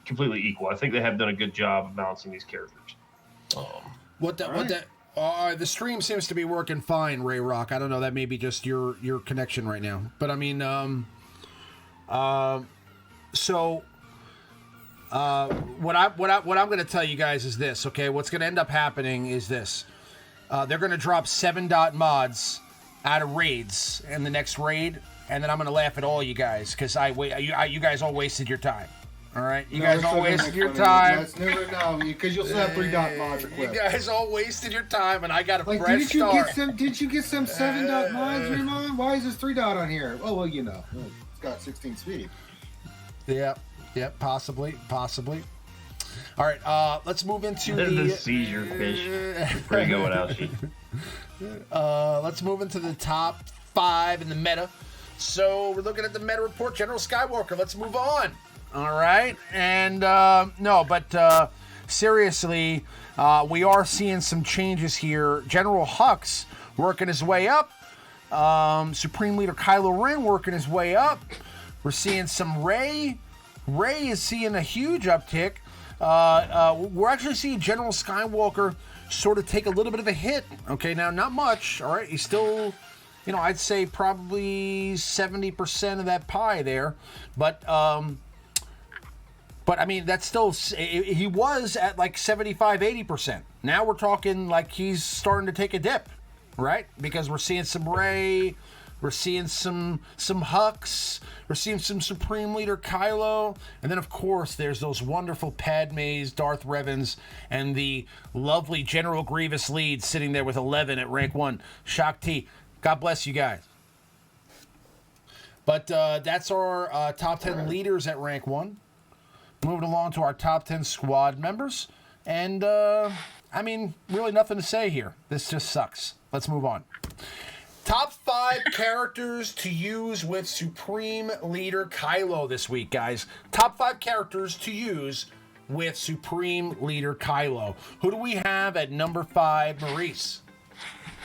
completely equal. I think they have done a good job of balancing these characters. The stream seems to be working fine, Ray Rock. I don't know. That may be just your connection right now. But I mean, what I'm going to tell you guys is this. Okay, what's going to end up happening is this. They're going to drop 7-dot mods out of raids in the next raid, and then I'm going to laugh at all you guys because you guys all wasted your time. All right, you guys all wasted your time. That's never no, because you'll still have 3-dot mods equipped. You guys all wasted your time, and I got a fresh start. Did you get some 7-dot mods, Raymond? Why is this 3-dot on here? Oh well, it's got 16 speed. Yeah, possibly. All right, let's move into the seizure fish. Pretty good without she. Let's move into the top 5 in the meta. So we're looking at the meta report. General Skywalker. Let's move on. All right, and seriously, we are seeing some changes here. General Hux working his way up. Supreme Leader Kylo Ren working his way up. We're seeing some Rey. Rey is seeing a huge uptick. We're actually seeing General Skywalker sort of take a little bit of a hit. Okay, now not much. All right, he's still, I'd say probably 70% of that pie there, but I mean, that's still, he was at like 75, 80%. Now we're talking like he's starting to take a dip, right? Because we're seeing some Rey, we're seeing some Hux, we're seeing some Supreme Leader Kylo, and then of course there's those wonderful Padmes, Darth Revans, and the lovely General Grievous lead sitting there with 11 at rank 1. Shock T. God bless you guys. But that's our top 10 leaders at rank 1. Moving along to our top 10 squad members. And, I mean, really nothing to say here. This just sucks. Let's move on. Top 5 characters to use with Supreme Leader Kylo this week, guys. Top 5 characters to use with Supreme Leader Kylo. Who do we have at number 5, Maurice?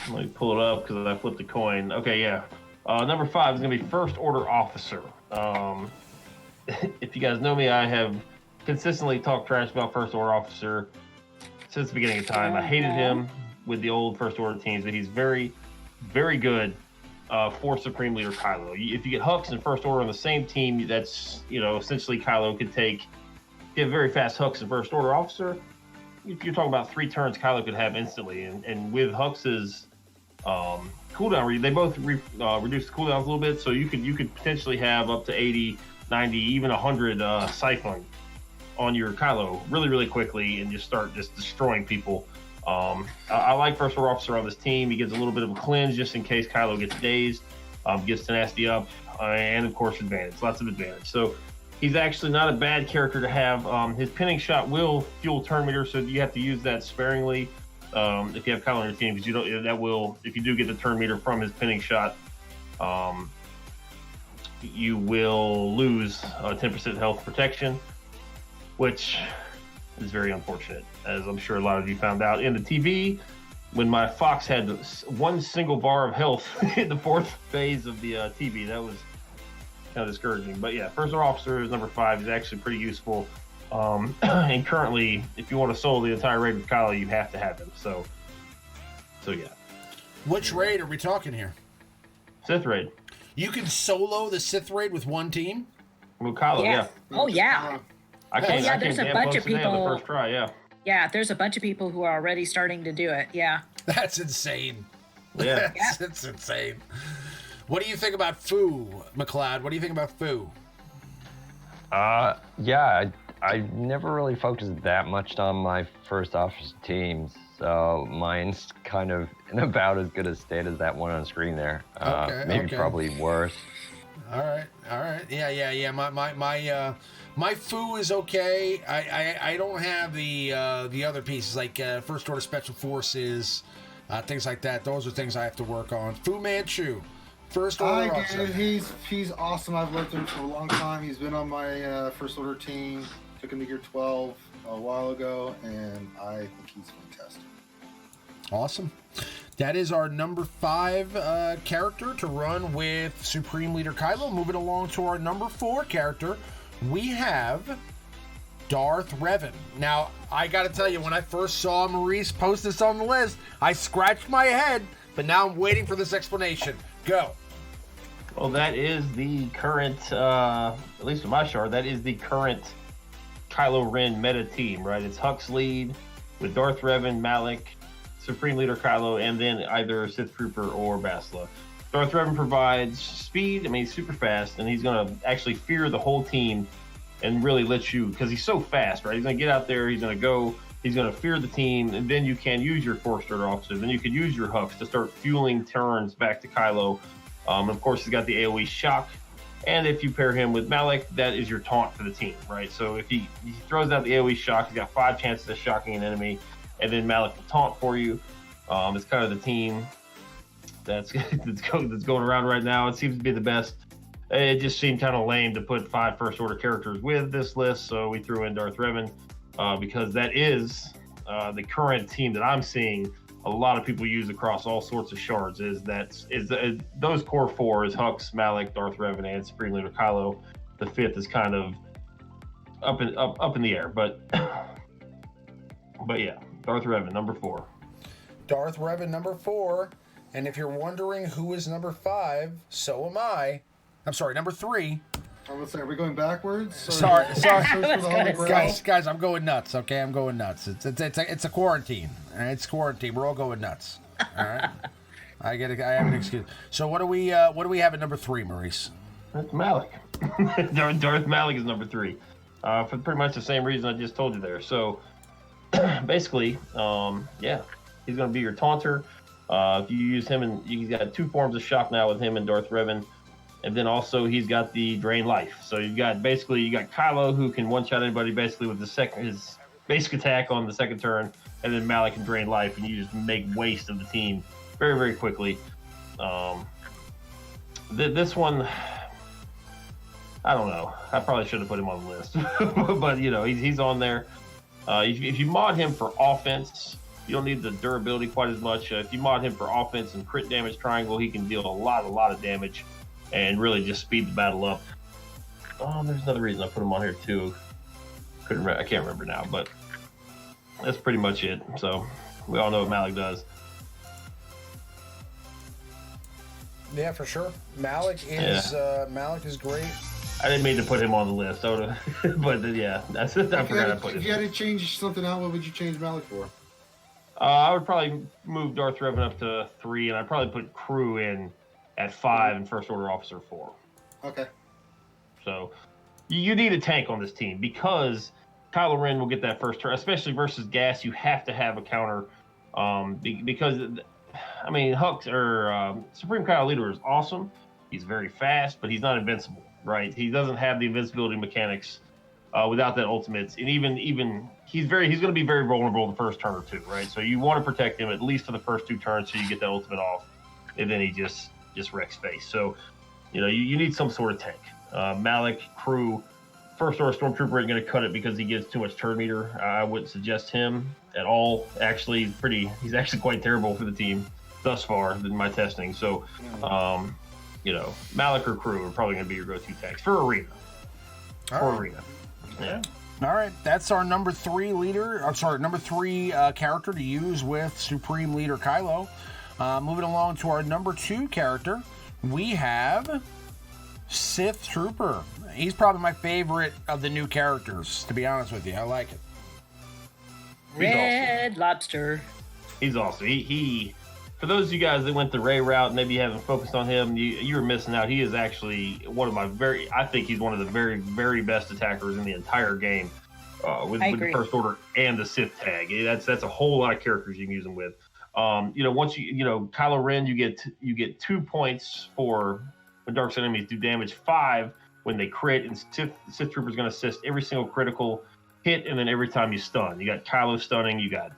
Let me pull it up because I flipped the coin. Okay, yeah. Number 5 is going to be First Order Officer. If you guys know me, I have consistently talked trash about First Order Officer since the beginning of time. I hated him with the old First Order teams, but he's very, very good for Supreme Leader Kylo. If you get Hux and First Order on the same team, that's, essentially Kylo could get very fast Hux and First Order Officer. If you're talking about 3 turns, Kylo could have instantly. And with Hux's cooldown, they both reduce the cooldowns a little bit, so you could potentially have up to 80, 90, even 100 Siphon on your Kylo really, really quickly and just start destroying people. I like First Order Officer on this team. He gets a little bit of a cleanse just in case Kylo gets dazed, gets tenacity up, and of course advantage, lots of advantage. So he's actually not a bad character to have. His pinning shot will fuel turn meter, so you have to use that sparingly if you have Kylo on your team, because if you do get the turn meter from his pinning shot, you will lose 10% health protection, which is very unfortunate, as I'm sure a lot of you found out in the TV when my Fox had 1 single bar of health in the 4th phase of the TV. That was kind of discouraging. But yeah, First Order Officer is number 5. He's actually pretty useful. And currently, if you want to solo the entire raid with Kylo, you have to have him. So yeah. Which raid are we talking here? Sith raid. You can solo the Sith raid with 1 team? With Kylo, yeah. Oh, yeah. There's a bunch of people. The first try, yeah. Yeah, there's a bunch of people who are already starting to do it. Yeah. That's insane. Yeah. That's insane. What do you think about Fu, Macleod? What do you think about Fu? Yeah, I never really focused that much on my first officer teams, so mine's kind of in about as good a state as that one on screen there. Probably worse. All right. Yeah. My Fu is okay. I don't have the other pieces like First Order Special Forces, things like that. Those are things I have to work on. Fu Manchu, First Order Officer. He's awesome. I've worked with him for a long time. He's been on my First Order team. Took him to Gear 12 a while ago, and I think he's fantastic. Awesome. That is our number 5 character to run with Supreme Leader Kylo. Moving along to our number 4 character, we have Darth Revan. Now, I got to tell you, when I first saw Maurice post this on the list, I scratched my head, but now I'm waiting for this explanation. Go. Well, that is the current, at least with my shard, that is the current Kylo Ren meta team, right? It's Hux lead with Darth Revan, Malak, Supreme Leader Kylo, and then either Sith Trooper or Bastila. Darth Revan provides speed. I mean, he's super fast, and he's going to actually fear the whole team and really let you, because he's so fast, right? He's going to get out there, he's going to fear the team, and then you can use your 4-star officer. Then you can use your Hux to start fueling turns back to Kylo. Of course, he's got the AoE shock. And if you pair him with Malak, that is your taunt for the team, right? So if he throws out the AoE shock, he's got 5 chances of shocking an enemy, and then Malak will taunt for you. It's kind of the team that's going around right now. It seems to be the best. It just seemed kind of lame to put 5 first-order characters with this list, so we threw in Darth Revan because that is the current team that I'm seeing a lot of people use across all sorts of shards. Those core 4 is Hux, Malak, Darth Revan, and Supreme Leader Kylo. The 5th is kind of up in the air, but yeah, Darth Revan, number 4. Darth Revan, number 4. And if you're wondering who is number 5, so am I. I'm sorry, number 3. I was saying, are we going backwards? Sorry. Guys, I'm going nuts. Okay, I'm going nuts. It's a quarantine. It's quarantine. We're all going nuts. All right. I have an excuse. So what do we have at number 3, Maurice? That's Malak. Darth Malak is number 3, for pretty much the same reason I just told you there. So basically, yeah, he's going to be your taunter. If you use him, and he's got 2 forms of shock now with him and Darth Revan. And then also he's got the drain life. So you got Kylo, who can one-shot anybody basically with his basic attack on the second turn, and then Malak can drain life, and you just make waste of the team very, very quickly. This one, I don't know. I probably should have put him on the list, but he's on there. If you mod him for offense, you don't need the durability quite as much. If you mod him for offense and crit damage triangle, he can deal a lot of damage and really just speed the battle up. There's another reason I put him on here too. I can't remember now, but that's pretty much it. So we all know what Malak does. Yeah, for sure. Malak is great. I didn't mean to put him on the list, but yeah, that's it. I forgot I put it. If you had to change something out, what would you change Malak for? I would probably move Darth Revan up to 3, and I'd probably put Crew in at 5 and First Order Officer 4. Okay. So you need a tank on this team because Kylo Ren will get that first turn, especially versus gas. You have to have a counter because, I mean, Hux or Supreme Kylo Leader is awesome. He's very fast, but he's not invincible, right? He doesn't have the invincibility mechanics without that ultimate. And even he's going to be very vulnerable the first turn or 2, right? So you want to protect him at least for the first 2 turns so you get that ultimate off, and then he just wrecks face. So, you need some sort of tank. Malak, Crew, First Order Stormtrooper ain't going to cut it because he gives too much turn meter. I wouldn't suggest him at all. Actually, he's actually quite terrible for the team thus far in my testing. So, Malak or Crew are probably going to be your go-to tanks for Arena. Arena. Yeah. All right, that's our number 3 character to use with Supreme Leader Kylo. Moving along to our number 2 character, we have Sith Trooper. He's probably my favorite of the new characters, to be honest with you. I like it. Red Lobster. He's awesome. He for those of you guys that went the Rey route, maybe you haven't focused on him, you were missing out. He is actually I think he's one of the very, very best attackers in the entire game with the First Order and the Sith tag. That's a whole lot of characters you can use him with. Once Kylo Ren, you get 2 points for when dark side enemies do damage, 5 when they crit, and Sith Trooper is going to assist every single critical hit, and then every time you stun. You got Kylo stunning, you got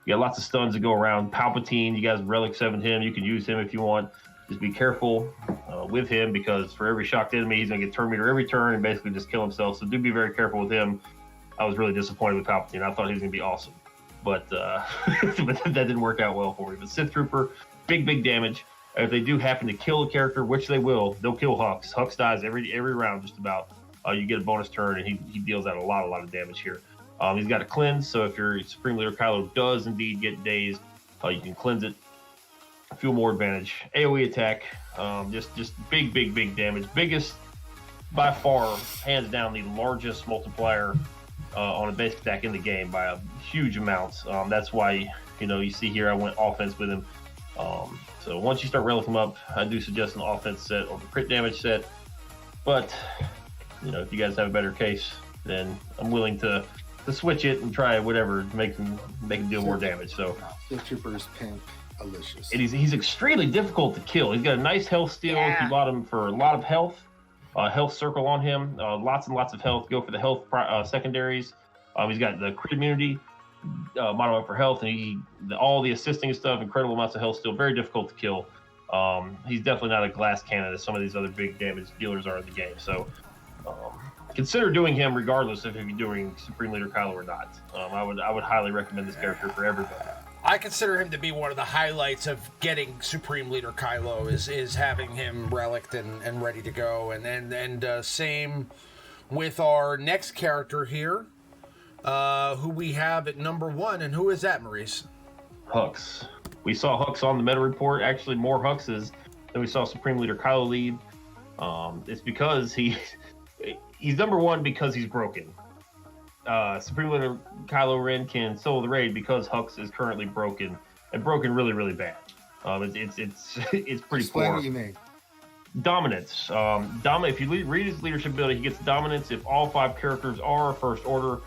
lots of stuns that go around. Palpatine, you guys Relic 7 him, you can use him if you want. Just be careful with him because for every shocked enemy, he's going to get turn meter every turn and basically just kill himself. So do be very careful with him. I was really disappointed with Palpatine. I thought he was going to be awesome. but but that didn't work out well for him. But Sith Trooper, big damage. If they do happen to kill a character, which they will, they'll kill Hux. Hux dies every round just about. You get a bonus turn, and he deals out a lot of damage here. He's got a cleanse, so if your Supreme Leader Kylo does indeed get dazed, you can cleanse it. Feel more advantage. AoE attack, just big damage. Biggest, by far, hands down, the largest multiplier on a basic attack in the game by a huge amount. That's why, you see here I went offense with him. So once you start railing him up, I do suggest an offense set or a crit damage set. But, if you guys have a better case, then I'm willing to switch it and try whatever to make him deal more damage. So Sith Trooper's pimp, delicious. And he's extremely difficult to kill. He's got a nice health steal. Yeah. You bought him for a lot of health. Health circle on him. Lots and lots of health. Go for the health secondaries. He's got the crit immunity. Modifier for health, and all the assisting stuff, incredible amounts of health steal, very difficult to kill. He's definitely not a glass cannon as some of these other big damage dealers are in the game. So consider doing him regardless if you're doing Supreme Leader Kylo or not. I would highly recommend this character for everybody. I consider him to be one of the highlights of getting Supreme Leader Kylo is having him relicked and ready to go, and same with our next character here, who we have at number 1, and who is that, Maurice? Hux. We saw Hux on the meta report. Actually, more Huxes than we saw Supreme Leader Kylo lead. It's because he's number 1 because he's broken. Supreme Leader Kylo Ren can solo the raid because Hux is currently broken, and broken really bad. It's pretty poor. What you mean? Dominance. If you read his leadership ability, he gets dominance if all 5 characters are first order.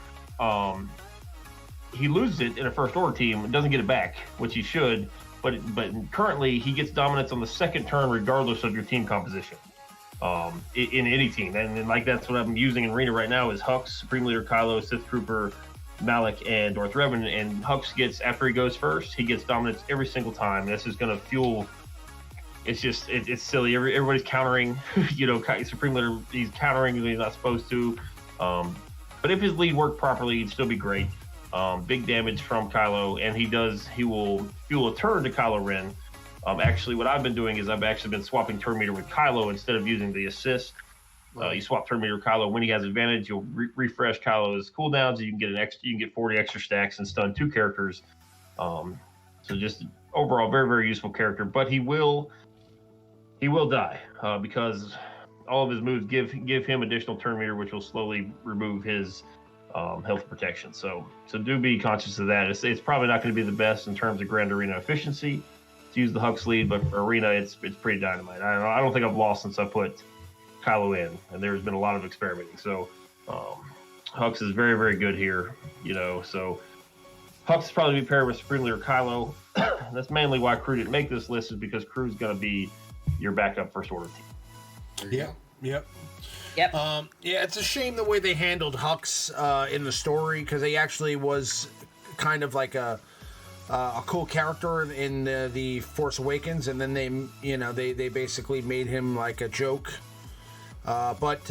He loses it in a first order team and doesn't get it back, which he should. But currently he gets dominance on the second turn regardless of your team composition. In any team, and like that's what I'm using in Arena right now is Hux, Supreme Leader Kylo, Sith Trooper, Malak, and Darth Revan. And Hux gets, after he goes first, he gets dominance every single time. This is going to fuel. It's silly. Everybody's countering. Supreme Leader, he's countering when he's not supposed to. But if his lead worked properly, he'd still be great. Big damage from Kylo, and he will fuel a turn to Kylo Ren. Actually, what I've been doing is I've actually been swapping turn meter with Kylo instead of using the assist. You swap turn meter with Kylo. When he has advantage, you'll refresh Kylo's cooldowns. You can get 40 extra stacks and stun 2 characters. So just overall, very, very useful character. But he will die because all of his moves give him additional turn meter, which will slowly remove his health protection. So do be conscious of that. It's probably not going to be the best in terms of Grand Arena efficiency to use the Hux lead, but for Arena, it's pretty dynamite. I don't think I've lost since I put Kylo in, and there's been a lot of experimenting. So Hux is very, very good here. So Hux is probably be paired with Supreme Leader Kylo. That's mainly why Crew didn't make this list, is because Crew's going to be your backup first order team. Yep. Yep. Yeah, it's a shame the way they handled Hux in the story, because he actually was kind of like a cool character in the Force Awakens, and then they basically made him like a joke. But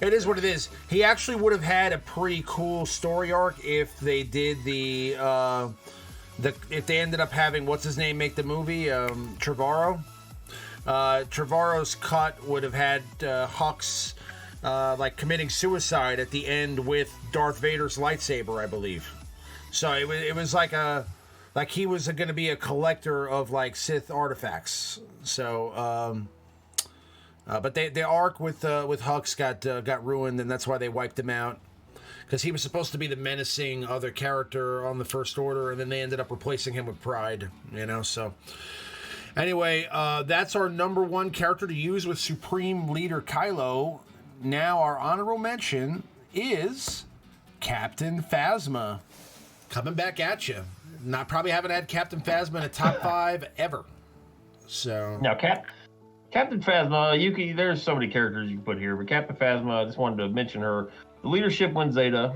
it is what it is. He actually would have had a pretty cool story arc if they did if they ended up having what's his name make the movie, Trevorrow. Trevorrow's cut would have had Hux like committing suicide at the end with Darth Vader's lightsaber, I believe. So it was like he was going to be a collector of like Sith artifacts. So, but the arc with Hux got ruined, and that's why they wiped him out, because he was supposed to be the menacing other character on the First Order, and then they ended up replacing him with Pride. So. Anyway, that's our number 1 character to use with Supreme Leader Kylo. Now our honorable mention is Captain Phasma. Coming back at you. Probably haven't had Captain Phasma in a top 5 ever. So now, Captain Phasma, there's so many characters you can put here, but Captain Phasma, I just wanted to mention her. The leadership wins Zeta.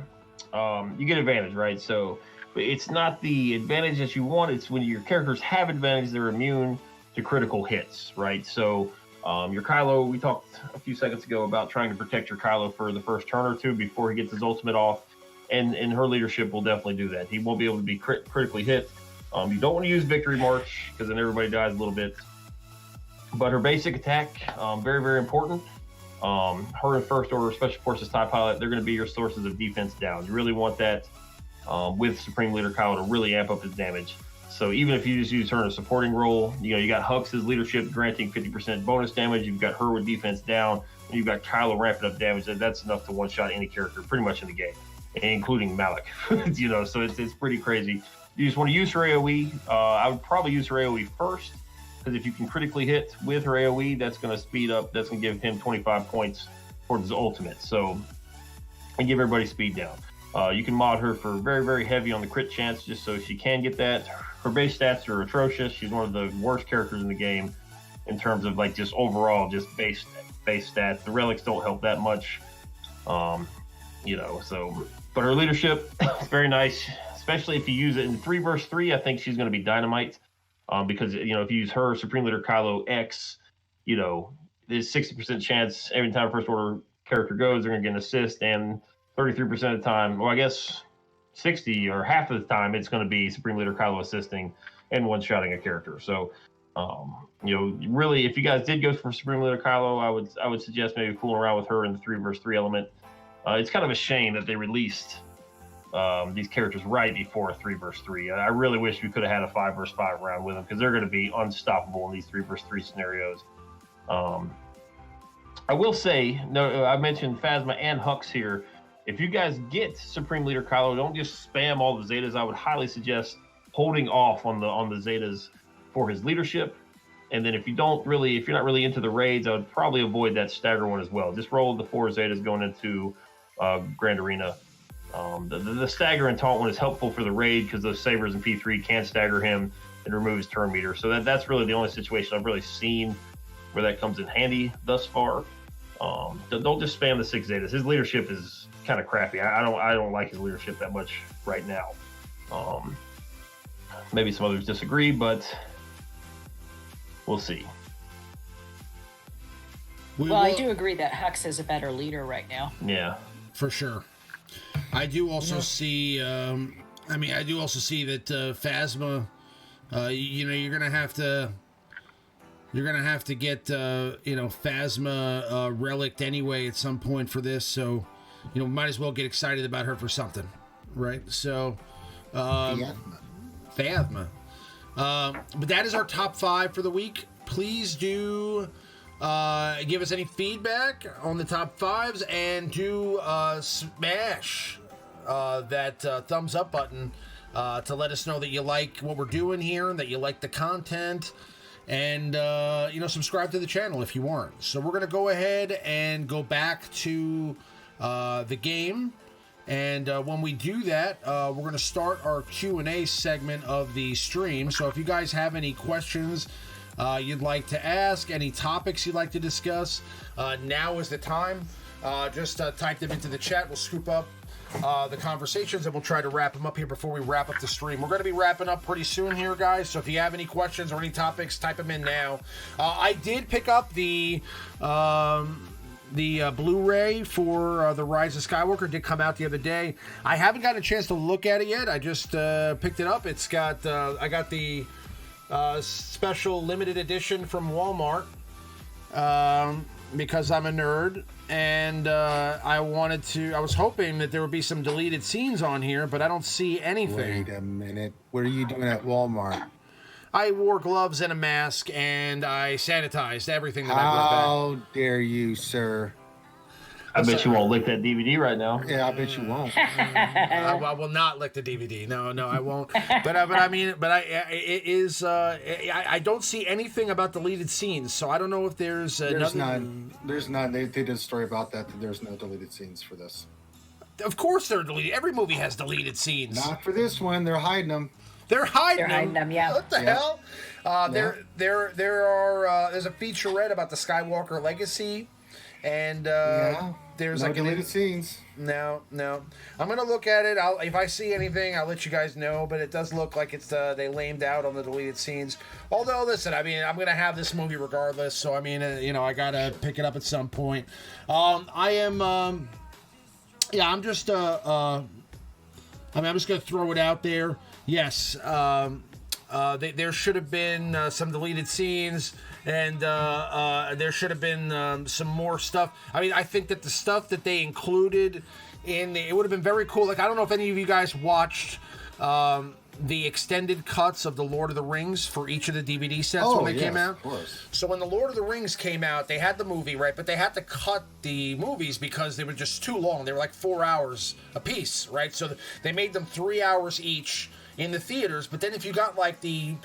You get advantage, right? So it's not the advantage that you want. It's when your characters have advantage, they're immune to critical hits, right? So your Kylo, we talked a few seconds ago about trying to protect your Kylo for the first turn or 2 before he gets his ultimate off. and her leadership will definitely do that. He won't be able to be critically hit. You don't want to use Victory March because then everybody dies a little bit. But her basic attack, very, very important. Her and First Order Special Forces TIE Pilot, they're going to be your sources of defense down. You really want that with Supreme Leader Kylo to really amp up his damage. So even if you just use her in a supporting role, you got Hux's leadership granting 50% bonus damage. You've got her with defense down, and you've got Kylo ramping up damage. That's enough to one-shot any character pretty much in the game, including Malak. So it's pretty crazy. You just want to use her AoE. I would probably use her AoE first, because if you can critically hit with her AoE, that's going to speed up. That's going to give him 25 points towards his ultimate. So, and give everybody speed down. You can mod her for very, very heavy on the crit chance, just so she can get that. Her base stats are atrocious. She's one of the worst characters in the game in terms of like just overall just base stats. The relics don't help that much, so. But her leadership is very nice, especially if you use it in 3 versus 3. I think she's going to be dynamite, because if you use her Supreme Leader Kylo X, there's 60% chance every time First Order character goes, they're going to get an assist, and 33% of the time, well, I guess 60 or half of the time, it's going to be Supreme Leader Kylo assisting and one-shotting a character. So, really, if you guys did go for Supreme Leader Kylo, I would suggest maybe fooling around with her in the 3 versus 3 element. It's kind of a shame that they released these characters right before 3 versus 3. I really wish we could have had a 5 versus 5 round with them, because they're going to be unstoppable in these 3 versus 3 scenarios. I will say, I mentioned Phasma and Hux here. If you guys get Supreme Leader Kylo, don't just spam all the Zetas. I would highly suggest holding off on the Zetas for his leadership. And then if you're not really into the raids, I would probably avoid that stagger one as well. Just roll the 4 Zetas going into Grand Arena. The stagger and taunt one is helpful for the raid, because those sabers in P3 can stagger him and remove his turn meter. So that's really the only situation I've really seen where that comes in handy thus far. Don't just spam the 6 Zetas. His leadership is kind of crappy. I don't like his leadership that much right now. Maybe some others disagree, but we'll see. I do agree that Hux is a better leader right now. Yeah, for sure. I do also see. I do also see that Phasma. You're gonna have to. You're gonna have to get Phasma relicked anyway at some point for this. So, might as well get excited about her for something, right? So, Phasma. But that is our top 5 for the week. Please do give us any feedback on the top 5s, and do smash that thumbs up button to let us know that you like what we're doing here, and that you like the content, and subscribe to the channel if you aren't. So we're gonna go ahead and go back to the game, and when we do that, we're going to start our Q&A segment of the stream. So if you guys have any questions you'd like to ask, any topics you'd like to discuss, now is the time. Just type them into the chat. We'll scoop up the conversations, and we'll try to wrap them up here before we wrap up the stream. We're going to be wrapping up pretty soon here, guys, so if you have any questions or any topics, type them in now. I did pick up the Blu-ray for the Rise of Skywalker. Did come out the other day. I haven't gotten a chance to look at it yet. I just picked it up. It's got I got the special limited edition from Walmart because I'm a nerd, and I was hoping that there would be some deleted scenes on here, but I don't see anything. Wait a minute. What are you doing at Walmart? I wore gloves and a mask, and I sanitized everything that I brought back. How dare you, sir? I bet you won't lick that DVD right now. Yeah, I bet you won't. I will not lick the DVD. No, I won't. I don't see anything about deleted scenes, so I don't know if there's none. There's none. They did a story about that there's no deleted scenes for this. Of course they're deleted. Every movie has deleted scenes. Not for this one. They're hiding them. They're hiding them. Yeah. What the hell? There's a featurette about the Skywalker legacy, and there's no like deleted scenes. No. I'm gonna look at it. If I see anything, I'll let you guys know. But it does look like it's they lamed out on the deleted scenes. Although, listen, I'm gonna have this movie regardless. So I gotta pick it up at some point. I'm just I mean, I'm just going to throw it out there. Yes, there should have been some deleted scenes, and there should have been some more stuff. I mean, I think that the stuff that they included it would have been very cool. Like, I don't know if any of you guys watched the extended cuts of the Lord of the Rings for each of the DVD sets when they came out. Of course. So when the Lord of the Rings came out, they had the movie, right? But they had to cut the movies because they were just too long. They were like 4 hours a piece, right? So they made them 3 hours each in the theaters. But then if you got like the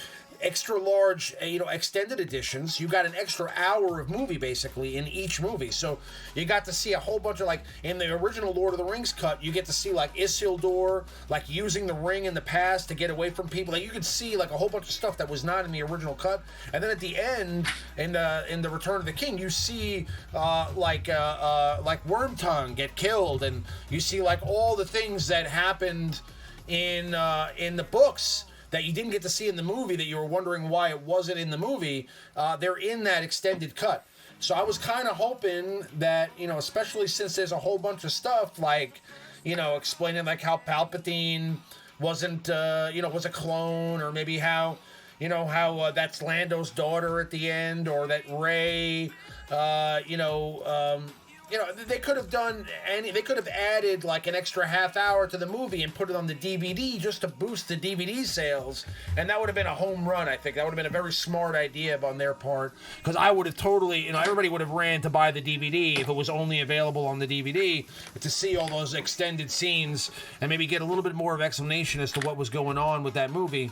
extra large, extended editions, you got an extra hour of movie basically in each movie. So you got to see a whole bunch of, like, in the original Lord of the Rings cut, you get to see like Isildur, like, using the ring in the past to get away from people. Like, you could see like a whole bunch of stuff that was not in the original cut. And then at the end, in the Return of the King, you see like Wormtongue get killed, and you see like all the things that happened in the books that you didn't get to see in the movie, that you were wondering why it wasn't in the movie. They're in that extended cut. So I was kind of hoping that, especially since there's a whole bunch of stuff like, explaining like how Palpatine wasn't, was a clone, or maybe how that's Lando's daughter at the end, or that Rey, they could have done they could have added like an extra half hour to the movie and put it on the DVD just to boost the DVD sales, and that would have been a home run. I think that would have been a very smart idea on their part, because I would have totally, everybody would have ran to buy the DVD if it was only available on the DVD, to see all those extended scenes and maybe get a little bit more of explanation as to what was going on with that movie.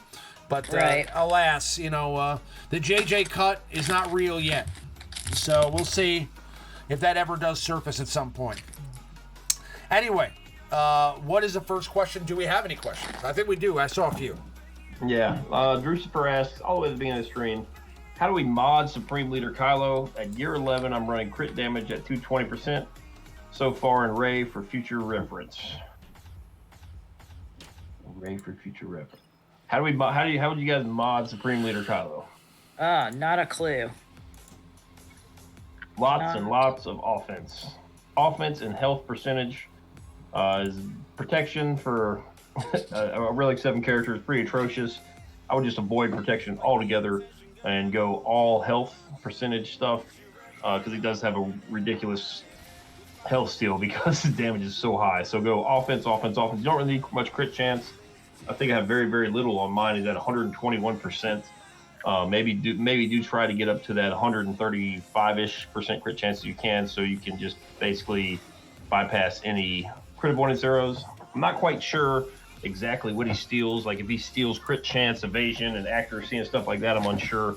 But alas, the JJ cut is not real yet, so we'll see if that ever does surface at some point. Anyway, what is the first question? Do we have any questions? I think we do. I saw a few. Yeah. Drucifer asks, all the way at the beginning of the stream, how do we mod Supreme Leader Kylo? At year 11, I'm running crit damage at 220% so far in Rey for future reference. Rey for future reference. How would you guys mod Supreme Leader Kylo? Not a clue. Lots and lots of offense. Offense and health percentage is protection for a Relic 7 character is pretty atrocious. I would just avoid protection altogether and go all health percentage stuff, because he does have a ridiculous health steal because the damage is so high. So go offense, offense, offense. You don't really need much crit chance. I think I have very, very little on mine. Is at 121%. Maybe do try to get up to that 135-ish% crit chance you can, so you can just basically bypass any crit avoidance arrows. I'm not quite sure exactly what he steals. Like, if he steals crit chance, evasion, and accuracy and stuff like that, I'm unsure.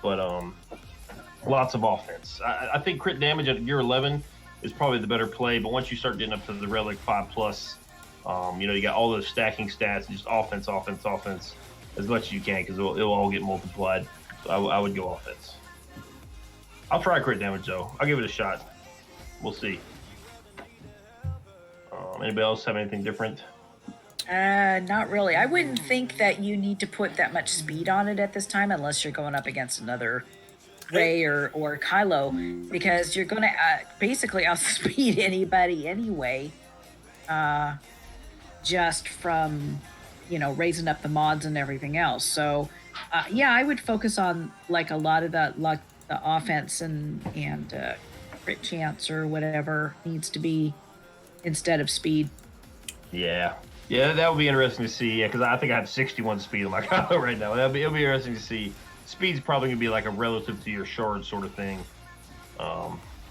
But lots of offense. I think crit damage at year 11 is probably the better play. But once you start getting up to the Relic 5+, you got all those stacking stats, just offense, offense, offense, as much as you can, because it'll all get multiplied. So I would go offense. I'll try crit damage, though. I'll give it a shot. We'll see. Anybody else have anything different? Not really. I wouldn't think that you need to put that much speed on it at this time, unless you're going up against another Rey or Kylo, because you're going to basically outspeed anybody anyway, just from raising up the mods and everything else. So I would focus on like a lot of the offense and crit chance or whatever needs to be instead of speed. Yeah, that would be interesting to see. Yeah, because I think I have 61 speed on my Kylo right now. It'll be interesting to see. Speed's probably gonna be like a relative to your shard sort of thing.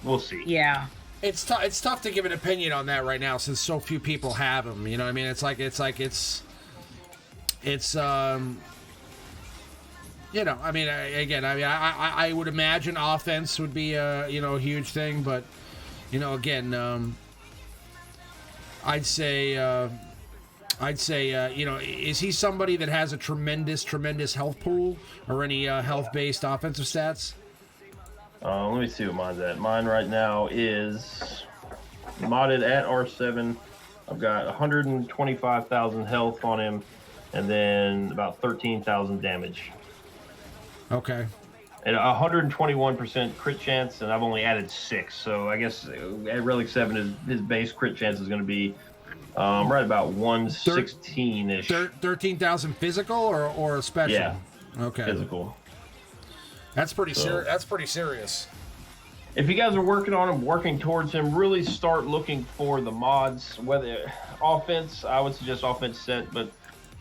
We'll see. Yeah. It's tough to give an opinion on that right now, since so few people have them. You know what I mean? It's I would imagine offense would be a huge thing, but again, I'd say is he somebody that has a tremendous health pool or any health-based offensive stats? Let me see what mine's at. Mine right now is modded at R7. I've got 125,000 health on him, and then about 13,000 damage. Okay. And 121% crit chance, and I've only added 6. So I guess at Relic 7, his base crit chance is going to be Right about 116-ish. 13,000 physical or special? Yeah. Okay. Physical. That's pretty serious. That's pretty serious. If you guys are working on him, working towards him, really start looking for the mods. Whether offense, I would suggest offense set, but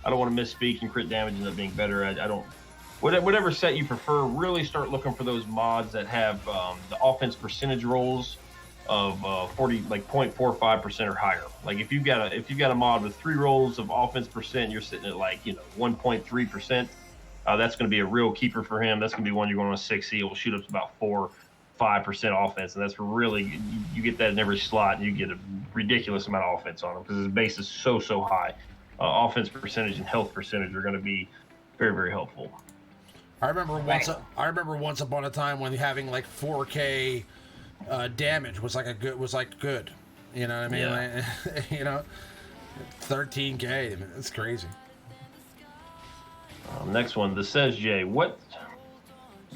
I don't want to misspeak and crit damage ends up being better. I don't. Whatever set you prefer, really start looking for those mods that have the offense percentage rolls of 0.45% or higher. Like if you've got a mod with 3 rolls of offense percent, you're sitting at 1.3%. That's going to be a real keeper for him. That's going to be one you're going on 6C. It will shoot up to about 4-5% offense, and that's really you get that in every slot, and you get a ridiculous amount of offense on him because his base is so high. Offense percentage and health percentage are going to be very, very helpful. I remember once upon a time when having 4K damage was good. You know what I mean? Yeah. 13K. It's crazy. Next one, the SWGOH.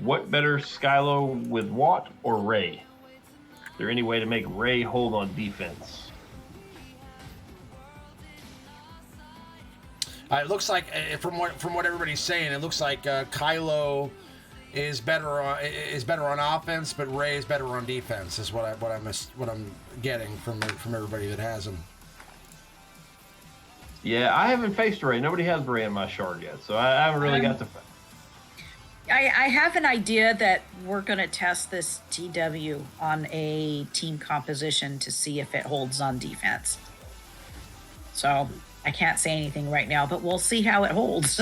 What better, Kylo with Watt or Rey? Is there any way to make Rey hold on defense? It looks like from what everybody's saying, it looks like Kylo is better on offense, but Rey is better on defense. Is what I'm getting from everybody that has him. Yeah, I haven't faced Rey. Nobody has Rey in my shard yet, so I haven't really got to. I have an idea that we're going to test this TW on a team composition to see if it holds on defense. So I can't say anything right now, but we'll see how it holds.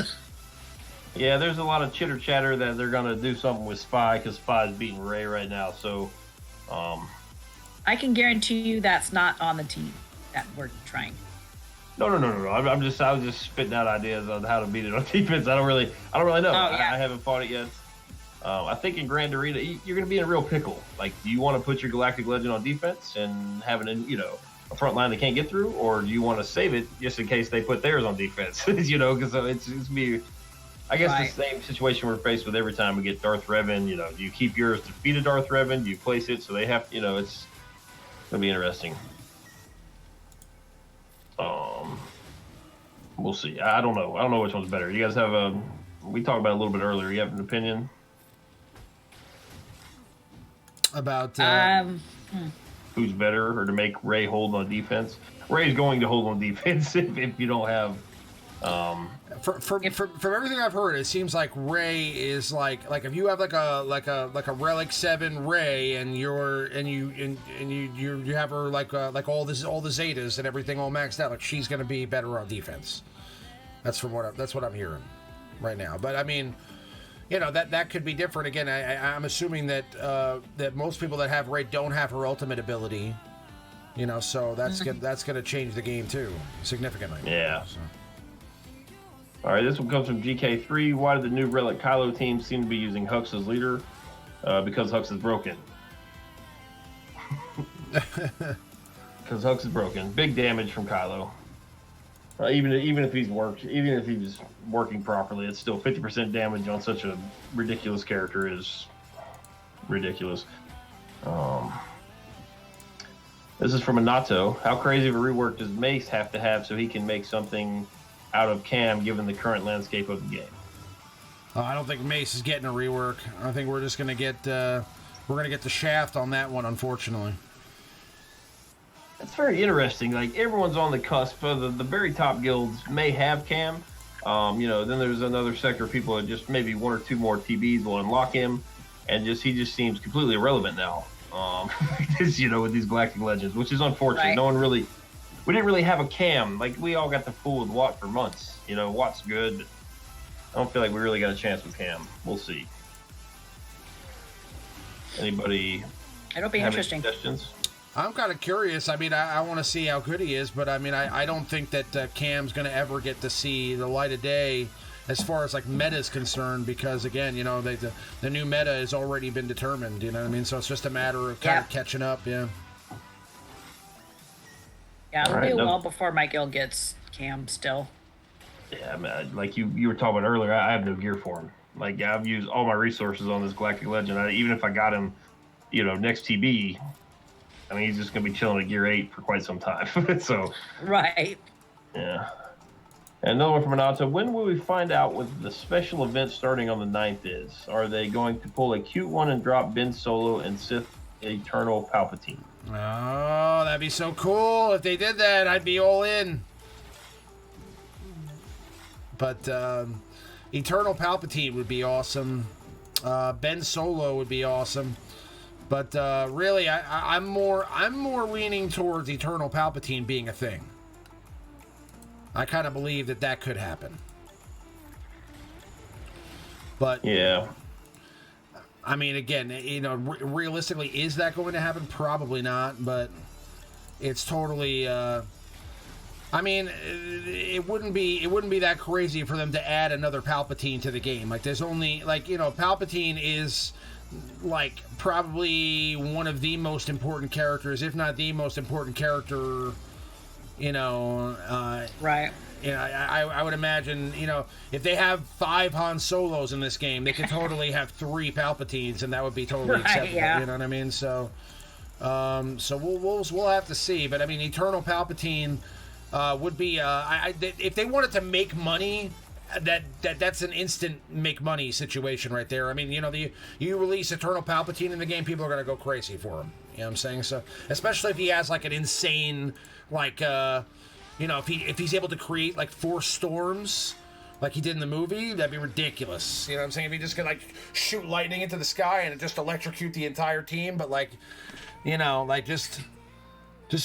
Yeah, there's a lot of chitter chatter that they're going to do something with Spy because Spy's beating Rey right now. So I can guarantee you that's not on the team that we're trying. No. I was just spitting out ideas on how to beat it on defense. I don't really know. Yeah. I haven't fought it yet. I think in Grand Arena, you're going to be in a real pickle. Like, do you want to put your Galactic Legend on defense and have a front line they can't get through, or do you want to save it just in case they put theirs on defense? Because it's me. I guess Right. The same situation we're faced with every time we get Darth Revan. Do you keep yours to defeat a Darth Revan? Do you place it so they have? It's going to be interesting. We'll see. I don't know. I don't know which one's better. You guys have we talked about it a little bit earlier. You have an opinion About who's better, or to make Rey hold on defense? Rey's going to hold on defense if you don't have. From everything I've heard, it seems like Rey is like if you have like a Relic 7 Rey and you have her like all the Zetas and everything all maxed out, like she's gonna be better on defense. That's what I'm hearing right now. But I mean, that could be different. Again, I'm assuming that that most people that have Rey don't have her ultimate ability. So that's gonna change the game too significantly. Yeah. So. All right, this one comes from GK3. Why did the new Relic Kylo team seem to be using Hux as leader? Because Hux is broken. Because Hux is broken. Big damage from Kylo. Even if he's working properly, it's still 50% damage on such a ridiculous character is ridiculous. This is from Anato. How crazy of a rework does Mace have to have so he can make something out of Cam, given the current landscape of the game? I don't think Mace is getting a rework. I think we're just gonna get the shaft on that one, unfortunately. It's very interesting. Like, everyone's on the cusp. The very top guilds may have Cam. Then there's another sector of people that just maybe 1 or 2 more TBs will unlock him, and he just seems completely irrelevant now. With these Galactic Legends, which is unfortunate. Right. We didn't really have a Cam. Like, we all got the fool with Watt for months. Watt's good, but I don't feel like we really got a chance with Cam. We'll see. Anybody? It'll be interesting. Suggestions? I'm kind of curious. I mean, I want to see how good he is, but I mean, I don't think that Cam's going to ever get to see the light of day as far as like meta is concerned, because again, the new meta has already been determined. You know what I mean? So it's just a matter of kind of catching up. Yeah. Yeah, it'll be a while before my guild gets Cam still. Yeah, I mean, like you were talking about earlier, I have no gear for him. Like, I've used all my resources on this Galactic Legend. Even if I got him, next TB, I mean, he's just going to be chilling at Gear 8 for quite some time. So, right. Yeah. And another one from Anato. When will we find out what the special event starting on the 9th is? Are they going to pull a cute one and drop Ben Solo and Sith Eternal Palpatine? Oh, that'd be so cool. If they did that, I'd be all in. But Eternal Palpatine would be awesome. Ben Solo would be awesome. But really, I'm more leaning towards Eternal Palpatine being a thing. I kind of believe that could happen. But yeah, I mean, again, you know, realistically, is that going to happen? Probably not. But it's totally. I mean, it wouldn't be that crazy for them to add another Palpatine to the game. Like, there's only, like, you know, Palpatine is, like, probably one of the most important characters, if not the most important character, you know. Right. You know, I would imagine, you know, if they have 5 Han Solos in this game, they could totally have 3 Palpatines, and that would be totally acceptable. Yeah. You know what I mean? So, we'll have to see. But I mean, Eternal Palpatine would be if they wanted to make money. That's an instant make money situation right there. I mean, you know, you release Eternal Palpatine in the game, people are gonna go crazy for him. You know what I'm saying? So, especially if he has like an insane, like, you know, if he's able to create like 4 storms, like he did in the movie, that'd be ridiculous. You know what I'm saying? If he just could like shoot lightning into the sky and it just electrocute the entire team, but like, you know, like just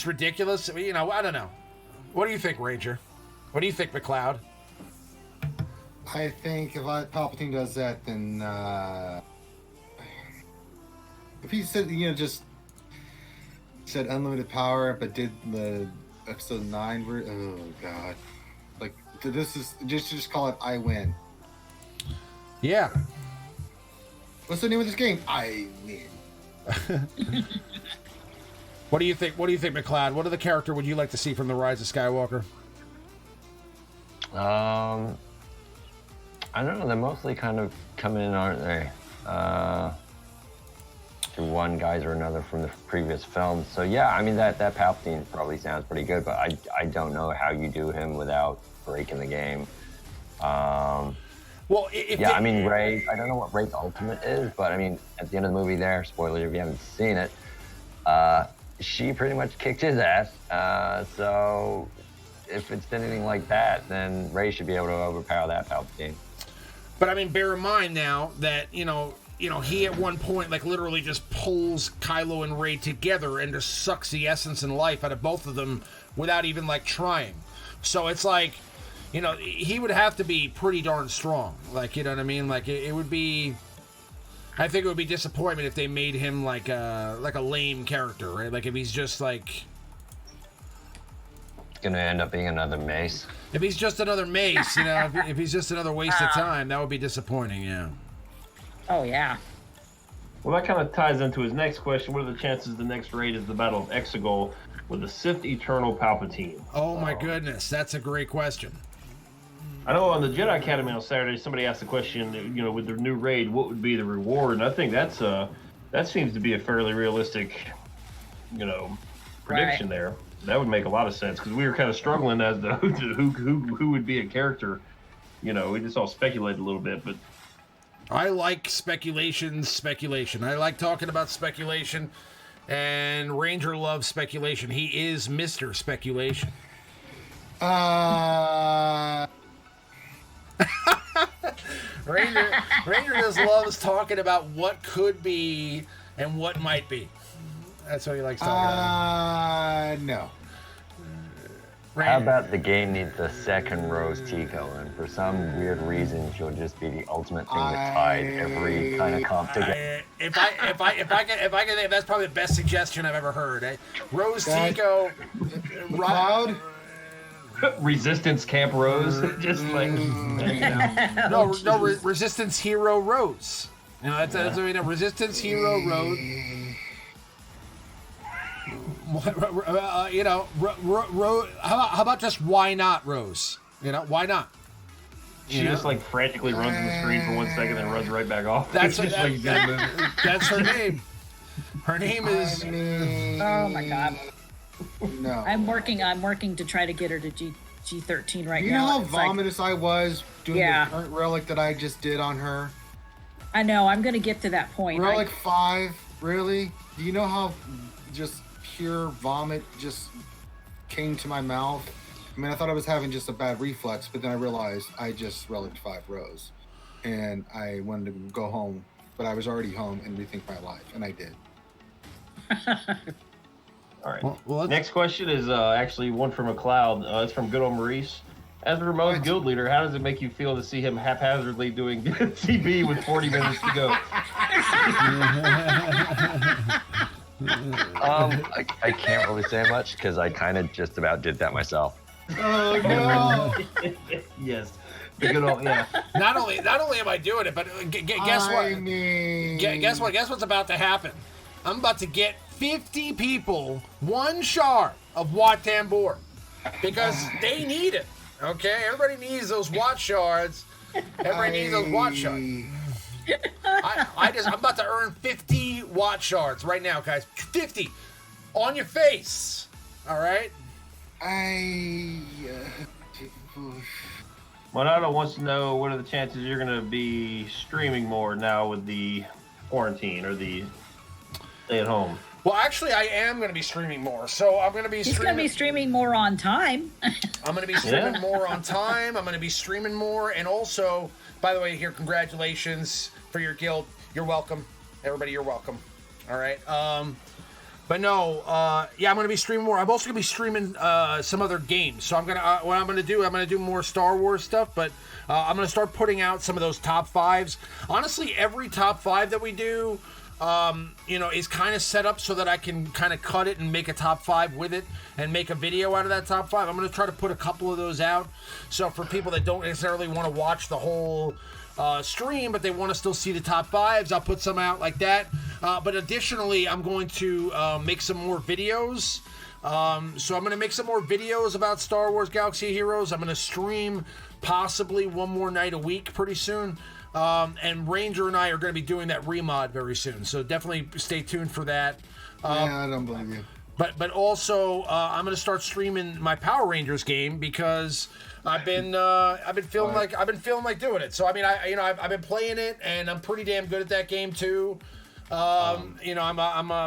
ridiculous. I mean, you know, I don't know. What do you think, Ranger? What do you think, Macleod? I think if Palpatine does that, then if he said, you know, just said unlimited power, but did the episode 9, oh god, like this is just call it I win. Yeah. What's the name of this game? I win. What do you think? What do you think, Macleod? What other character would you like to see from the Rise of Skywalker? I don't know. They're mostly kind of coming in, aren't they? To one guise or another from the previous films. So yeah, I mean that Palpatine probably sounds pretty good, but I don't know how you do him without breaking the game. Well, I mean Rey. I don't know what Rey's ultimate is, but I mean at the end of the movie, there, spoiler if you haven't seen it, she pretty much kicked his ass. So if it's anything like that, then Rey should be able to overpower that Palpatine. But I mean, bear in mind now that, you know, he at one point, like, literally just pulls Kylo and Rey together and just sucks the essence and life out of both of them without even, like, trying. So it's like, you know, he would have to be pretty darn strong. Like, you know what I mean? Like, it would be... I think it would be disappointment if they made him, like a lame character, right? Like, if he's just, like... Gonna end up being another Mace. If he's just another Mace, you know, if he's just another waste of time, that would be disappointing, yeah. Oh, yeah. Well, that kind of ties into his next question. What are the chances the next raid is the Battle of Exegol with the Sith Eternal Palpatine? Oh, my goodness. That's a great question. I know on the Jedi Academy on Saturday, somebody asked the question, you know, with the new raid, what would be the reward? And I think that seems to be a fairly realistic, you know, prediction there. That would make a lot of sense because we were kind of struggling as to who would be a character. You know, we just all speculated a little bit, but I like speculation. I like talking about speculation, and Ranger loves speculation. He is Mr. Speculation. Ranger just loves talking about what could be and what might be. That's what he likes talking about. No. How about the game needs a second Rose Tico, and for some weird reason, she'll just be the ultimate thing that tied every kind of comp together. If I can, that's probably the best suggestion I've ever heard. Rose Tico, Cloud. Resistance Camp Rose, just like Resistance Hero Rose. You know, that's what we know. Resistance Hero Rose. You know, how about just why not Rose? You know, why not? She just like frantically runs on the screen for 1 second and runs right back off. That's her name. Her name is. Oh my God. No. I'm working to try to get her to G13 right now. You know how It's like- vomitous I was doing Yeah. the current relic that I just did on her? I know. I'm going to get to that point. Relic 5, really? Do you know how just pure vomit just came to my mouth? I mean, I thought I was having just a bad reflex, but then I realized I just relicked 5 rows. And I wanted to go home, but I was already home and rethink my life, and I did. All right. Well, Next question is actually one from Macleod. It's from good old Maurice. As a remote guild leader, how does it make you feel to see him haphazardly doing TB with 40 minutes to go? I can't really say much because I kind of just about did that myself. Oh, no! Yes. The good old, yeah. Not only am I doing it, but guess what? I mean... Guess what? Guess what's about to happen? I'm about to get 50 people 1 shard of Wat Tambor because they need it. Okay, everybody needs those Wat shards. Everybody needs those Wat shards. I'm about to earn 50 Wat shards right now, guys. 50 on your face. All right. Monado wants to know what are the chances you're going to be streaming more now with the quarantine or the stay at home. Well, actually, I am going to be streaming more. So I'm going to be He's going to be streaming more on time. I'm going to be streaming more on time. I'm going to be streaming more. And also, by the way, here, congratulations for your guild. You're welcome. Everybody, you're welcome. All right. But no, yeah, I'm going to be streaming more. I'm also going to be streaming some other games. So I'm going to, what I'm going to do more Star Wars stuff, but I'm going to start putting out some of those top 5s. Honestly, every top 5 that we do, is kind of set up so that I can kind of cut it and make a top 5 with it and make a video out of that top 5. I'm going to try to put a couple of those out. So for people that don't necessarily want to watch the whole stream, but they want to still see the top 5s, I'll put some out like that. But additionally, I'm going to make some more videos. So I'm going to make some more videos about Star Wars Galaxy of Heroes. I'm going to stream possibly one more night a week pretty soon. And Ranger and I are going to be doing that remod very soon. So definitely stay tuned for that. Yeah, I don't believe you. But also I'm going to start streaming my Power Rangers game because I've been feeling like doing it. So I mean I've been playing it and I'm pretty damn good at that game too. I'm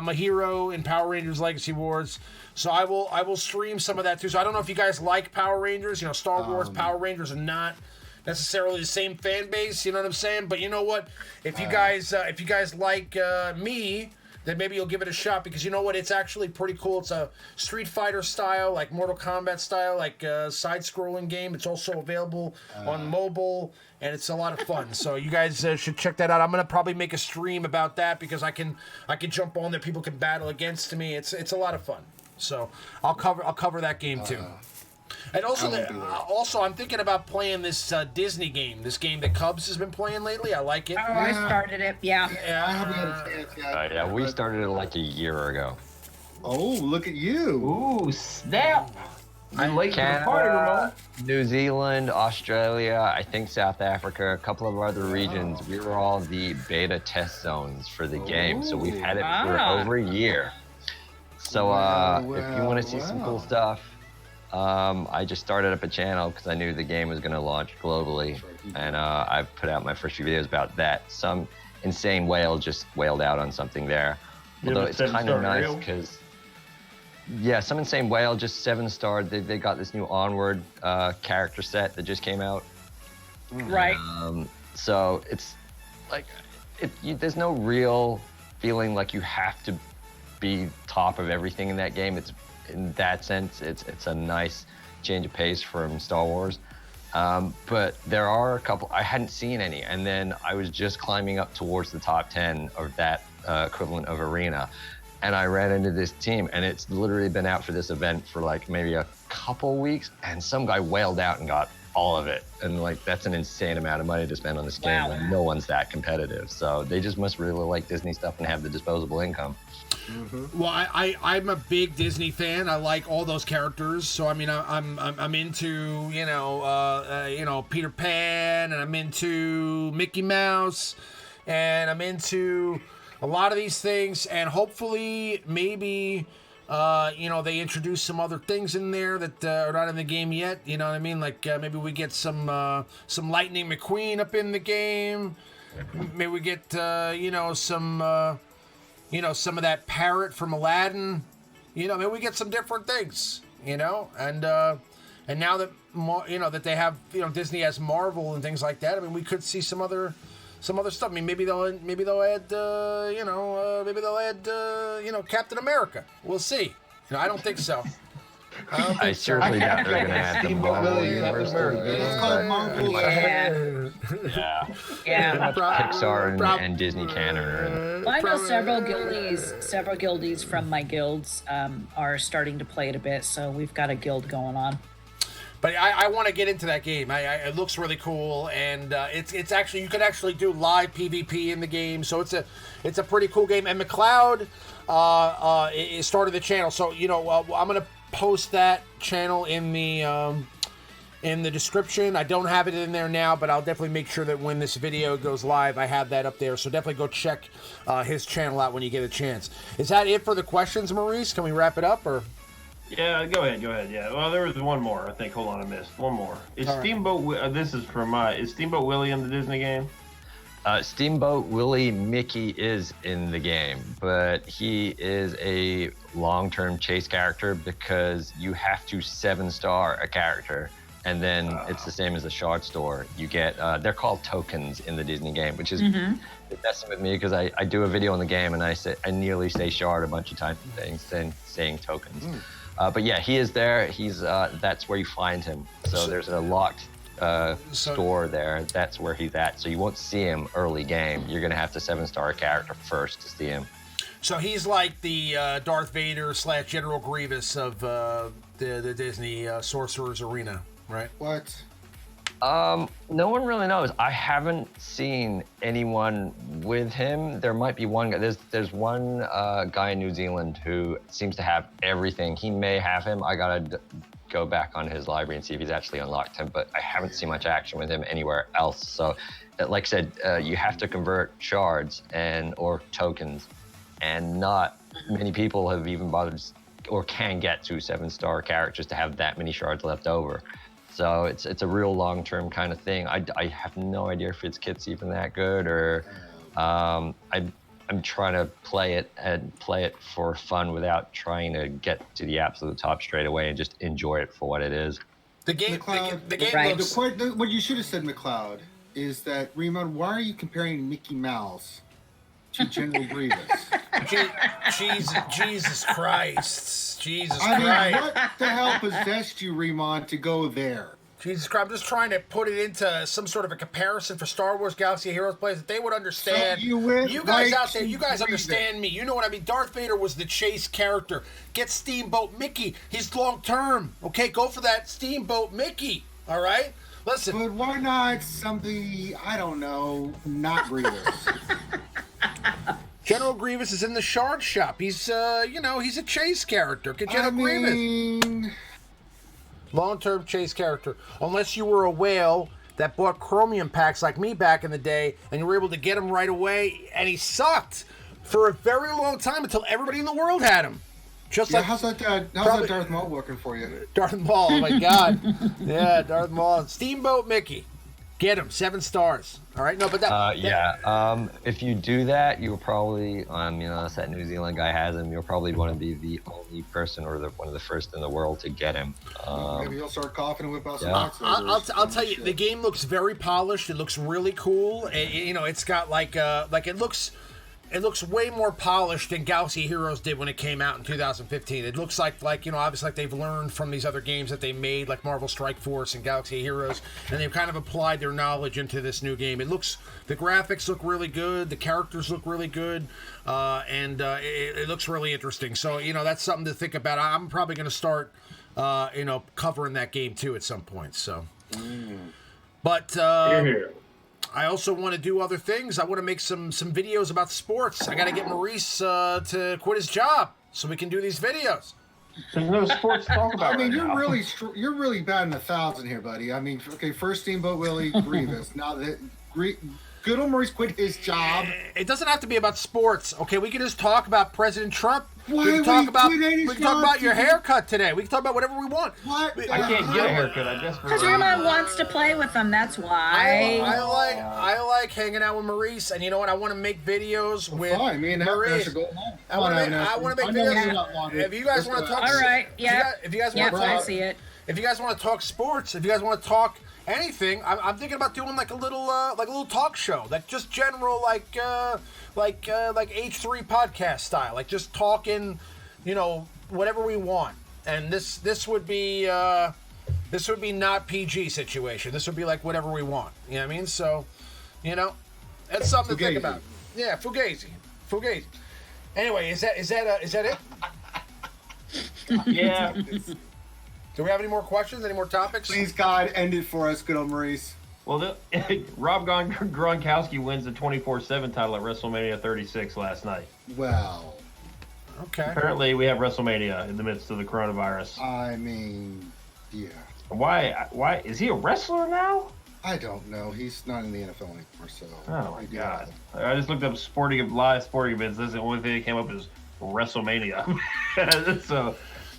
a hero in Power Rangers Legacy Wars. So I will stream some of that too. So I don't know if you guys like Power Rangers. Star Wars Power Rangers are not necessarily the same fan base, you know what I'm saying? But you know what? If you guys like me, then maybe you'll give it a shot because you know what? It's actually pretty cool. It's a Street Fighter style, like Mortal Kombat style, like side-scrolling game. It's also available on mobile, and it's a lot of fun. So you guys should check that out. I'm gonna probably make a stream about that because I can jump on there. People can battle against me. It's a lot of fun. So I'll cover that game too. And also, I'm thinking about playing this Disney game. This game that Cubs has been playing lately. I like it. Oh, I started it. Yeah. I haven't had a chance yet. Yeah, we started it like a year ago. Oh, look at you. Ooh, snap. I'm late to the party, Ramon. New Zealand, Australia, I think South Africa, a couple of other regions. We were all the beta test zones for the game, so we've had it for over a year. So if you want to see some cool stuff, I just started up a channel because I knew the game was going to launch globally, and I've put out my first few videos about that. Some insane whale just whaled out on something there. Although it's kind of nice because, yeah, some insane whale just 7-starred. They got this new Onward character set that just came out. Right. So it's like, there's no real feeling like you have to be top of everything in that game. It's in that sense, it's a nice change of pace from Star Wars. But there are a couple, I hadn't seen any, and then I was just climbing up towards the top 10 of that equivalent of Arena, and I ran into this team, and it's literally been out for this event for like maybe a couple weeks, and some guy whaled out and got all of it. And like, that's an insane amount of money to spend on this game when no one's that competitive. So they just must really like Disney stuff and have the disposable income. Mm-hmm. Well, I'm a big Disney fan. I like all those characters. So I mean, I'm into Peter Pan, and I'm into Mickey Mouse, and I'm into a lot of these things, and hopefully maybe they introduce some other things in there that are not in the game yet. You know what I mean? Like maybe we get some Lightning McQueen up in the game. Maybe we get some of that parrot from Aladdin. Maybe we get some different things. And now that that they have Disney has Marvel and things like that. I mean, we could see some other stuff. I mean, maybe they'll add Captain America. We'll see. I don't think so. I certainly doubt they're going to add the Marvel universe to the game. It's called Marvel. Yeah. Pixar and Disney canon are in it. Well, I know several guildies from my guilds are starting to play it a bit, so we've got a guild going on. But I want to get into that game. It looks really cool, and it's actually you can actually do live PvP in the game, so it's a pretty cool game. And Macleod started the channel, so I'm gonna post that channel in the description. I don't have it in there now, but I'll definitely make sure that when this video goes live, I have that up there. So definitely go check his channel out when you get a chance. Is that it for the questions, Maurice? Can we wrap it up, or? Yeah, go ahead. Yeah. Well, there was one more. I think. Hold on, I missed one more. Is All right. Steamboat? This is from is Steamboat Willie in the Disney game? Steamboat Willie Mickey is in the game, but he is a long-term chase character because you have to 7-star a character, and then it's the same as the shard store. You get they're called tokens in the Disney game, which is messing with me because I do a video in the game and I nearly say shard a bunch of times saying tokens. But yeah, he is there. He's that's where you find him. So there's a locked store there. That's where he's at. So you won't see him early game. You're gonna have to 7-star a character first to see him. So he's like the Darth Vader / General Grievous of the Disney Sorcerer's Arena, right? What? No one really knows. I haven't seen anyone with him. There might be one guy. There's one guy in New Zealand who seems to have everything. He may have him. I gotta go back on his library and see if he's actually unlocked him, but I haven't seen much action with him anywhere else. So, like I said, you have to convert shards or tokens, and not many people have even bothered or can get to 7-star characters to have that many shards left over. So it's a real long-term kind of thing. I have no idea if its kit's even that good, or I'm trying to play it for fun without trying to get to the absolute top straight away and just enjoy it for what it is. The game Right. looks... What you should have said, Macleod, is that, Raymond, why are you comparing Mickey Mouse to General Grievous? Jesus Christ. Jesus I mean, Christ. what the hell possessed you, Raymond, to go there? Jesus Christ. I'm just trying to put it into some sort of a comparison for Star Wars Galaxy of Heroes players that they would understand. So you guys out there, you guys Grievous. understand me. You know what I mean? Darth Vader was the chase character. Get Steamboat Mickey. He's long term. Okay, go for that Steamboat Mickey. All right? Listen. But why not somebody, I don't know, not Grievous? General Grievous is in the shard shop. He's, he's a chase character. Get General Grievous. Long-term chase character. Unless you were a whale that bought chromium packs like me back in the day, and you were able to get him right away, and he sucked for a very long time until everybody in the world had him. Just like how's that Darth Maul working for you? Darth Maul, oh my God. Yeah, Darth Maul. Steamboat Mickey. Get him, 7 stars. All right, no, but if you do that, you'll probably, unless that New Zealand guy has him, you'll probably want to be the only person or one of the first in the world to get him. Maybe he'll start coughing and whip out some lightsabers. I'll tell you, the game looks very polished. It looks really cool. It's got it looks way more polished than Galaxy Heroes did when it came out in 2015. It looks like obviously like they've learned from these other games that they made, like Marvel Strike Force and Galaxy Heroes, and they've kind of applied their knowledge into this new game. The graphics look really good, the characters look really good, and it looks really interesting. So, that's something to think about. I'm probably going to start, covering that game too at some point. So, but I also want to do other things. I want to make some videos about sports. I got to get Maurice to quit his job so we can do these videos. There's no sports to talk about. I mean, right you're really batting 1,000 here, buddy. I mean, okay, first Steamboat Willie, Grievous. Now that good old Maurice quit his job. It doesn't have to be about sports, okay? We can just talk about President Trump. Why we can talk about your job? haircut today. We can talk about whatever we want. What? I can't get a haircut. I guess Because your mom wants to play with them. That's why. I like hanging out with Maurice, and you know what? I want to make videos with fine, me and Maurice. Avinash are going home. I want to make videos. If you guys want to talk, all right, yeah. If you guys want to I talk, see it. if you guys want to talk sports, if you guys want to talk anything, I'm thinking about doing like a little talk show, like just general like H3 podcast style, like just talking, you know, whatever we want. And this would be not PG situation. This would be like whatever we want. You know what I mean? So, you know, that's something to think about. Yeah, Fugazi. Anyway, is that it? Yeah. Do we have any more questions? Any more topics? Please, God, end it for us, good old Maurice. Well, Rob Gronkowski wins the 24/7 title at WrestleMania 36 last night. Well. Okay. Apparently, we have WrestleMania in the midst of the coronavirus. I mean, yeah. Why is he a wrestler now? I don't know. He's not in the NFL anymore, so. Oh my God! I just looked up live sporting events. This is the only thing that came up is WrestleMania. So.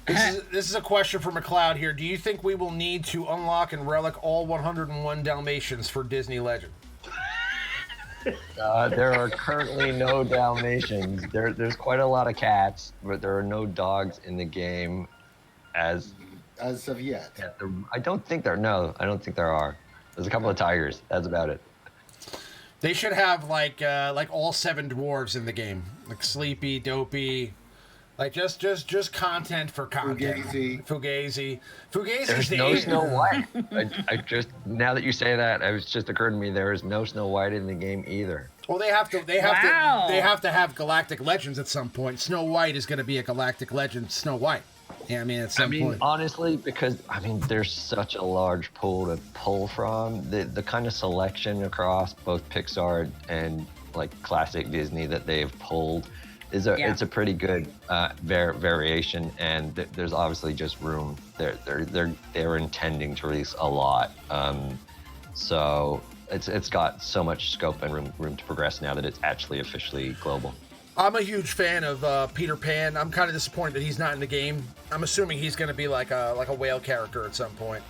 This is a question for Macleod here. Do you think we will need to unlock and relic all 101 Dalmatians for Disney Legend? There are currently no Dalmatians. There's quite a lot of cats, but there are no dogs in the game as of yet. I don't think there are. There's a couple of tigers. That's about it. They should have like all 7 dwarves in the game, like Sleepy, Dopey. Like just content for content. Fugazi. There's no Snow White. I just now that you say that, it was just occurred to me there is no Snow White in the game either. Well, they have to have Galactic Legends at some point. Snow White is going to be a Galactic Legend. Snow White. Yeah, I mean at some point. Honestly, because there's such a large pool to pull from. The kind of selection across both Pixar and like classic Disney that they've pulled. It's a pretty good variation, and there's obviously just room. They're intending to release a lot, so it's got so much scope and room to progress now that it's actually officially global. I'm a huge fan of Peter Pan. I'm kind of disappointed that he's not in the game. I'm assuming he's going to be like a whale character at some point.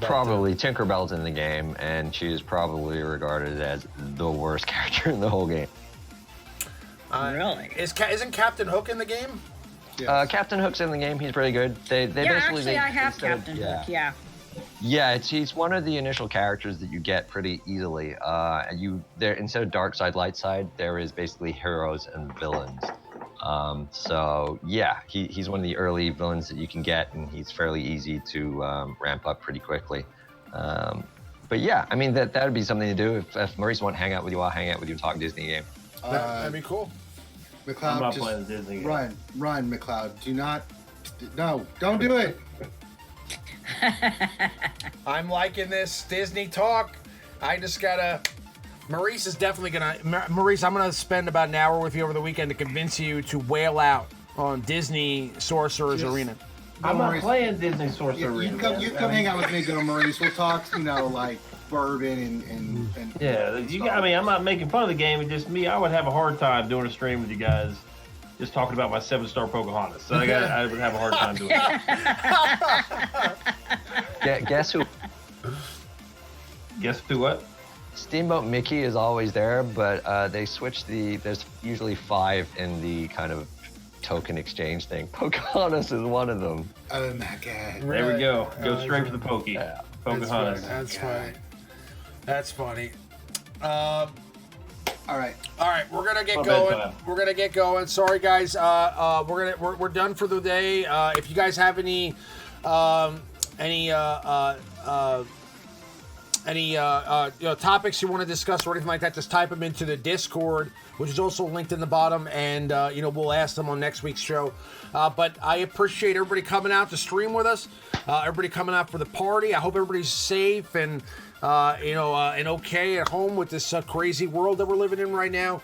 Probably Tinkerbell's in the game, and she is probably regarded as the worst character in the whole game. Really? Isn't Captain Hook in the game? Yes. Captain Hook's in the game. He's pretty good. They basically I have Captain Hook. Yeah. Yeah, he's one of the initial characters that you get pretty easily. Instead of dark side, light side, there is basically heroes and villains. So yeah, he's one of the early villains that you can get, and he's fairly easy to ramp up pretty quickly. But yeah, I mean that would be something to do if Maurice won't hang out with you. I'll hang out with you and talk Disney game. That'd be cool. Macleod, I'm not playing Disney. Run, Macleod. Don't do it. I'm liking this Disney talk. I just gotta. Maurice is definitely gonna. Maurice, I'm gonna spend about an hour with you over the weekend to convince you to whale out on Disney Sorcerer's Arena. I'm not playing Disney Sorcerer Arena. You come hang out with me, good Maurice. We'll talk, like bourbon and yeah. I'm not making fun of the game. It's just me. I would have a hard time doing a stream with you guys, just talking about my 7-star Pocahontas. So I would have a hard time doing that. Guess who? Guess who? What? Steamboat Mickey is always there, but they switched there's usually 5 in the kind of token exchange thing. Pocahontas is one of them. Oh my God. There we go. Go straight for the Pokey. Yeah. Pocahontas. That's funny. That's funny. All right, we're gonna get going. Sorry, guys. We're done for the day. If you guys have any topics you want to discuss or anything like that, just type them into the Discord, which is also linked in the bottom, and we'll ask them on next week's show. But I appreciate everybody coming out to stream with us. Everybody coming out for the party. I hope everybody's safe and and okay at home with this crazy world that we're living in right now.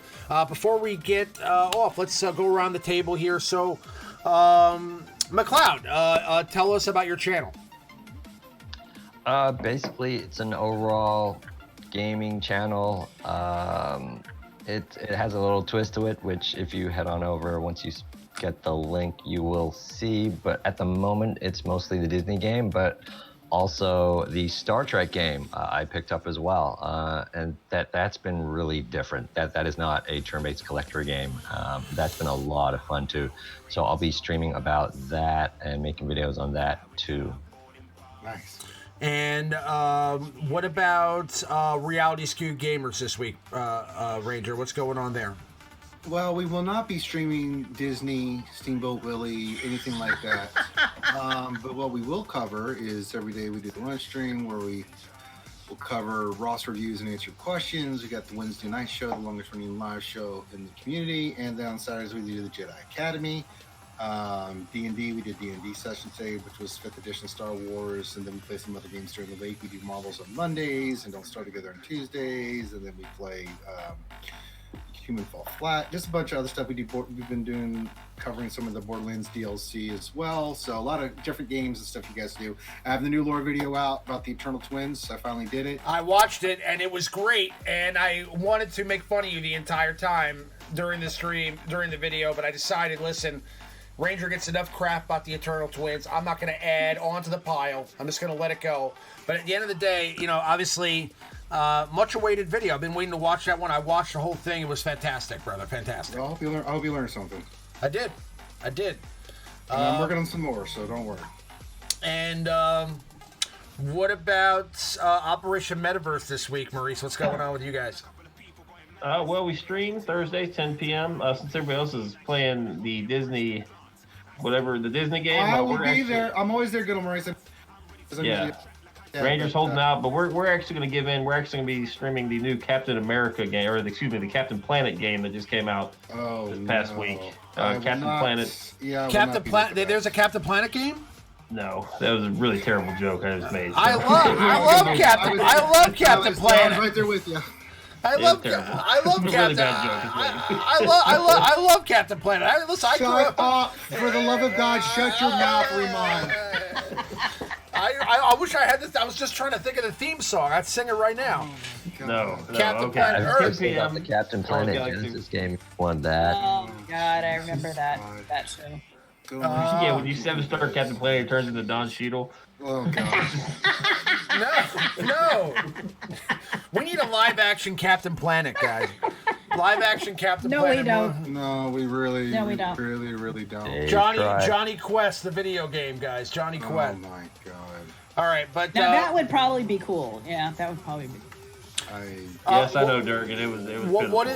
Before we get off, let's go around the table here. So, Macleod, tell us about your channel. Basically, it's an overall gaming channel. It has a little twist to it, which if you head on over, once you get the link, you will see. But at the moment, it's mostly the Disney game, but also the Star Trek game I picked up as well. And that's been really different. That is not a turn-based collector game. That's been a lot of fun too. So I'll be streaming about that and making videos on that too. Nice. And what about Reality Skewed Gamers this week, Ranger? What's going on there? Well, we will not be streaming Disney, Steamboat Willie, anything like that. But what we will cover is every day we do the lunch stream where we will cover Ross reviews and answer questions. We got the Wednesday night show, the longest running live show in the community. And then on Saturdays we do the Jedi Academy. D&D, we did D&D session today, which was 5th edition Star Wars, and then we play some other games during the week. We do Marvels on Mondays and Don't Start Together on Tuesdays, and then we play Human Fall Flat, just a bunch of other stuff. We've been doing, covering some of the Borderlands DLC as well, so a lot of different games and stuff you guys do. I have the new lore video out about the Eternal Twins. I finally did it. I watched it, and it was great, and I wanted to make fun of you the entire time during the stream, during the video, but I decided, listen, Ranger gets enough crap about the Eternal Twins. I'm not going to add on to the pile. I'm just going to let it go. But at the end of the day, you know, obviously, much awaited video. I've been waiting to watch that one. I watched the whole thing. It was fantastic, brother. Fantastic. Well, I hope you learned something. I did. And I'm working on some more, so don't worry. And what about Operation Metaverse this week, Maurice? What's going on with you guys? Well, we stream Thursdays, 10 p.m. Since everybody else is playing the Disney, whatever, the Disney game. I will be there. I'm always there, good Maurice. Yeah. Ranger's holding out, but we're actually going to give in. We're actually going to be streaming the new Captain America game, or excuse me, the Captain Planet game that just came out this past week. Captain Planet. Yeah. Captain Planet. There's a Captain Planet game? No, that was a really terrible joke I just made. I love Captain Planet. I'm right there with you. I love Captain. Really bad joke. I love Captain Planet. Shut up! For the love of God, shut your mouth, Remind. I wish I had this. I was just trying to think of the theme song. I'd sing it right now. No. Captain Okay. Planet Earth. The Captain Planet Genesis game won that. Oh God, I remember that show. Yeah, when you 7-star Captain Planet turns into Don Cheadle. Oh God. No. We need a live action Captain Planet, guys. Live action Captain Planet. We don't. No, we really don't. Really don't. Hey, Johnny Quest, the video game, guys. Johnny Quest. Oh my God. All right, but Now that would probably be cool. Yeah, that would probably be. Yes, I know, Dirk, and it was. What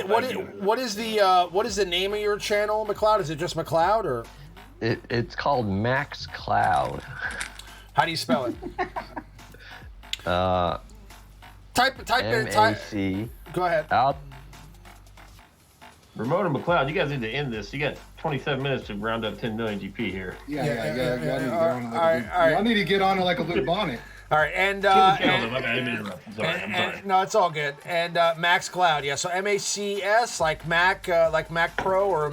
is the name of your channel, Macleod? Is it just Macleod or? It's called Max Cloud. How do you spell it? Type M-A-C. Go ahead. Ramon and McLeod, you guys need to end this. You got 27 minutes to round up 10 million GP here. I need to get on it like a Luke Bonnet. All right, and I'm sorry. No, it's all good. And Max Cloud, yeah. So MACS, like Mac Pro, or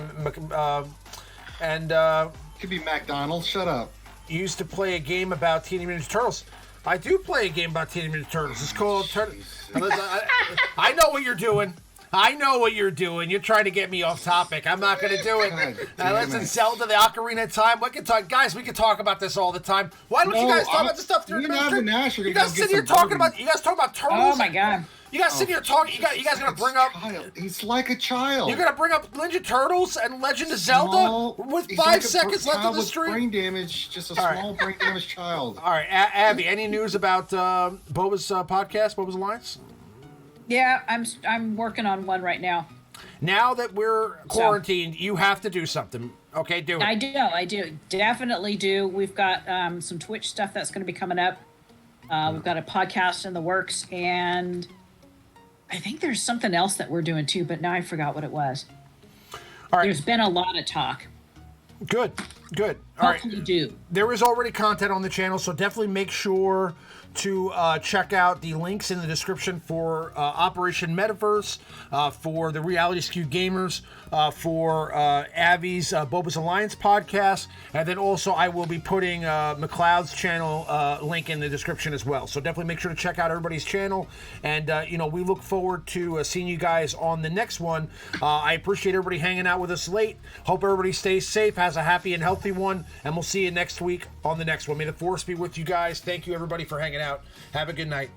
Could be McDonald's. Shut up. Used to play a game about Teenage Mutant Ninja Turtles. I do play a game about Teenage Mutant Ninja Turtles. It's called I know what you're doing. You're trying to get me off topic. I'm not going to do it. Listen, Zelda, the Ocarina of Time. We can talk about this all the time. Why don't you guys talk about this stuff during the stream? You guys sit here talking about turtles. Oh my God. You guys sit here talking. You guys gonna bring up? He's like a child. You're gonna bring up Ninja Turtles and Legend of Zelda with 5 seconds left of the stream. Brain damage, just a small brain damaged child. All right, Abby. Any news about Boba's podcast? Boba's Alliance? Yeah, I'm working on one right now. Now that we're quarantined, you have to do something. Okay, do it. I do. Definitely do. We've got some Twitch stuff that's going to be coming up. We've got a podcast in the works, and I think there's something else that we're doing too, but now I forgot what it was. All right. There's been a lot of talk. Good. hopefully do. There is already content on the channel, so definitely make sure to check out the links in the description for Operation Metaverse, for the Reality Skewed Gamers, for Avi's Boba's Alliance podcast, and then also I will be putting Macleod's channel link in the description as well. So definitely make sure to check out everybody's channel, and we look forward to seeing you guys on the next one. I appreciate everybody hanging out with us late. Hope everybody stays safe, has a happy and healthy one, and we'll see you next week on the next one. May the force be with you guys. Thank you everybody for hanging out. Have a good night.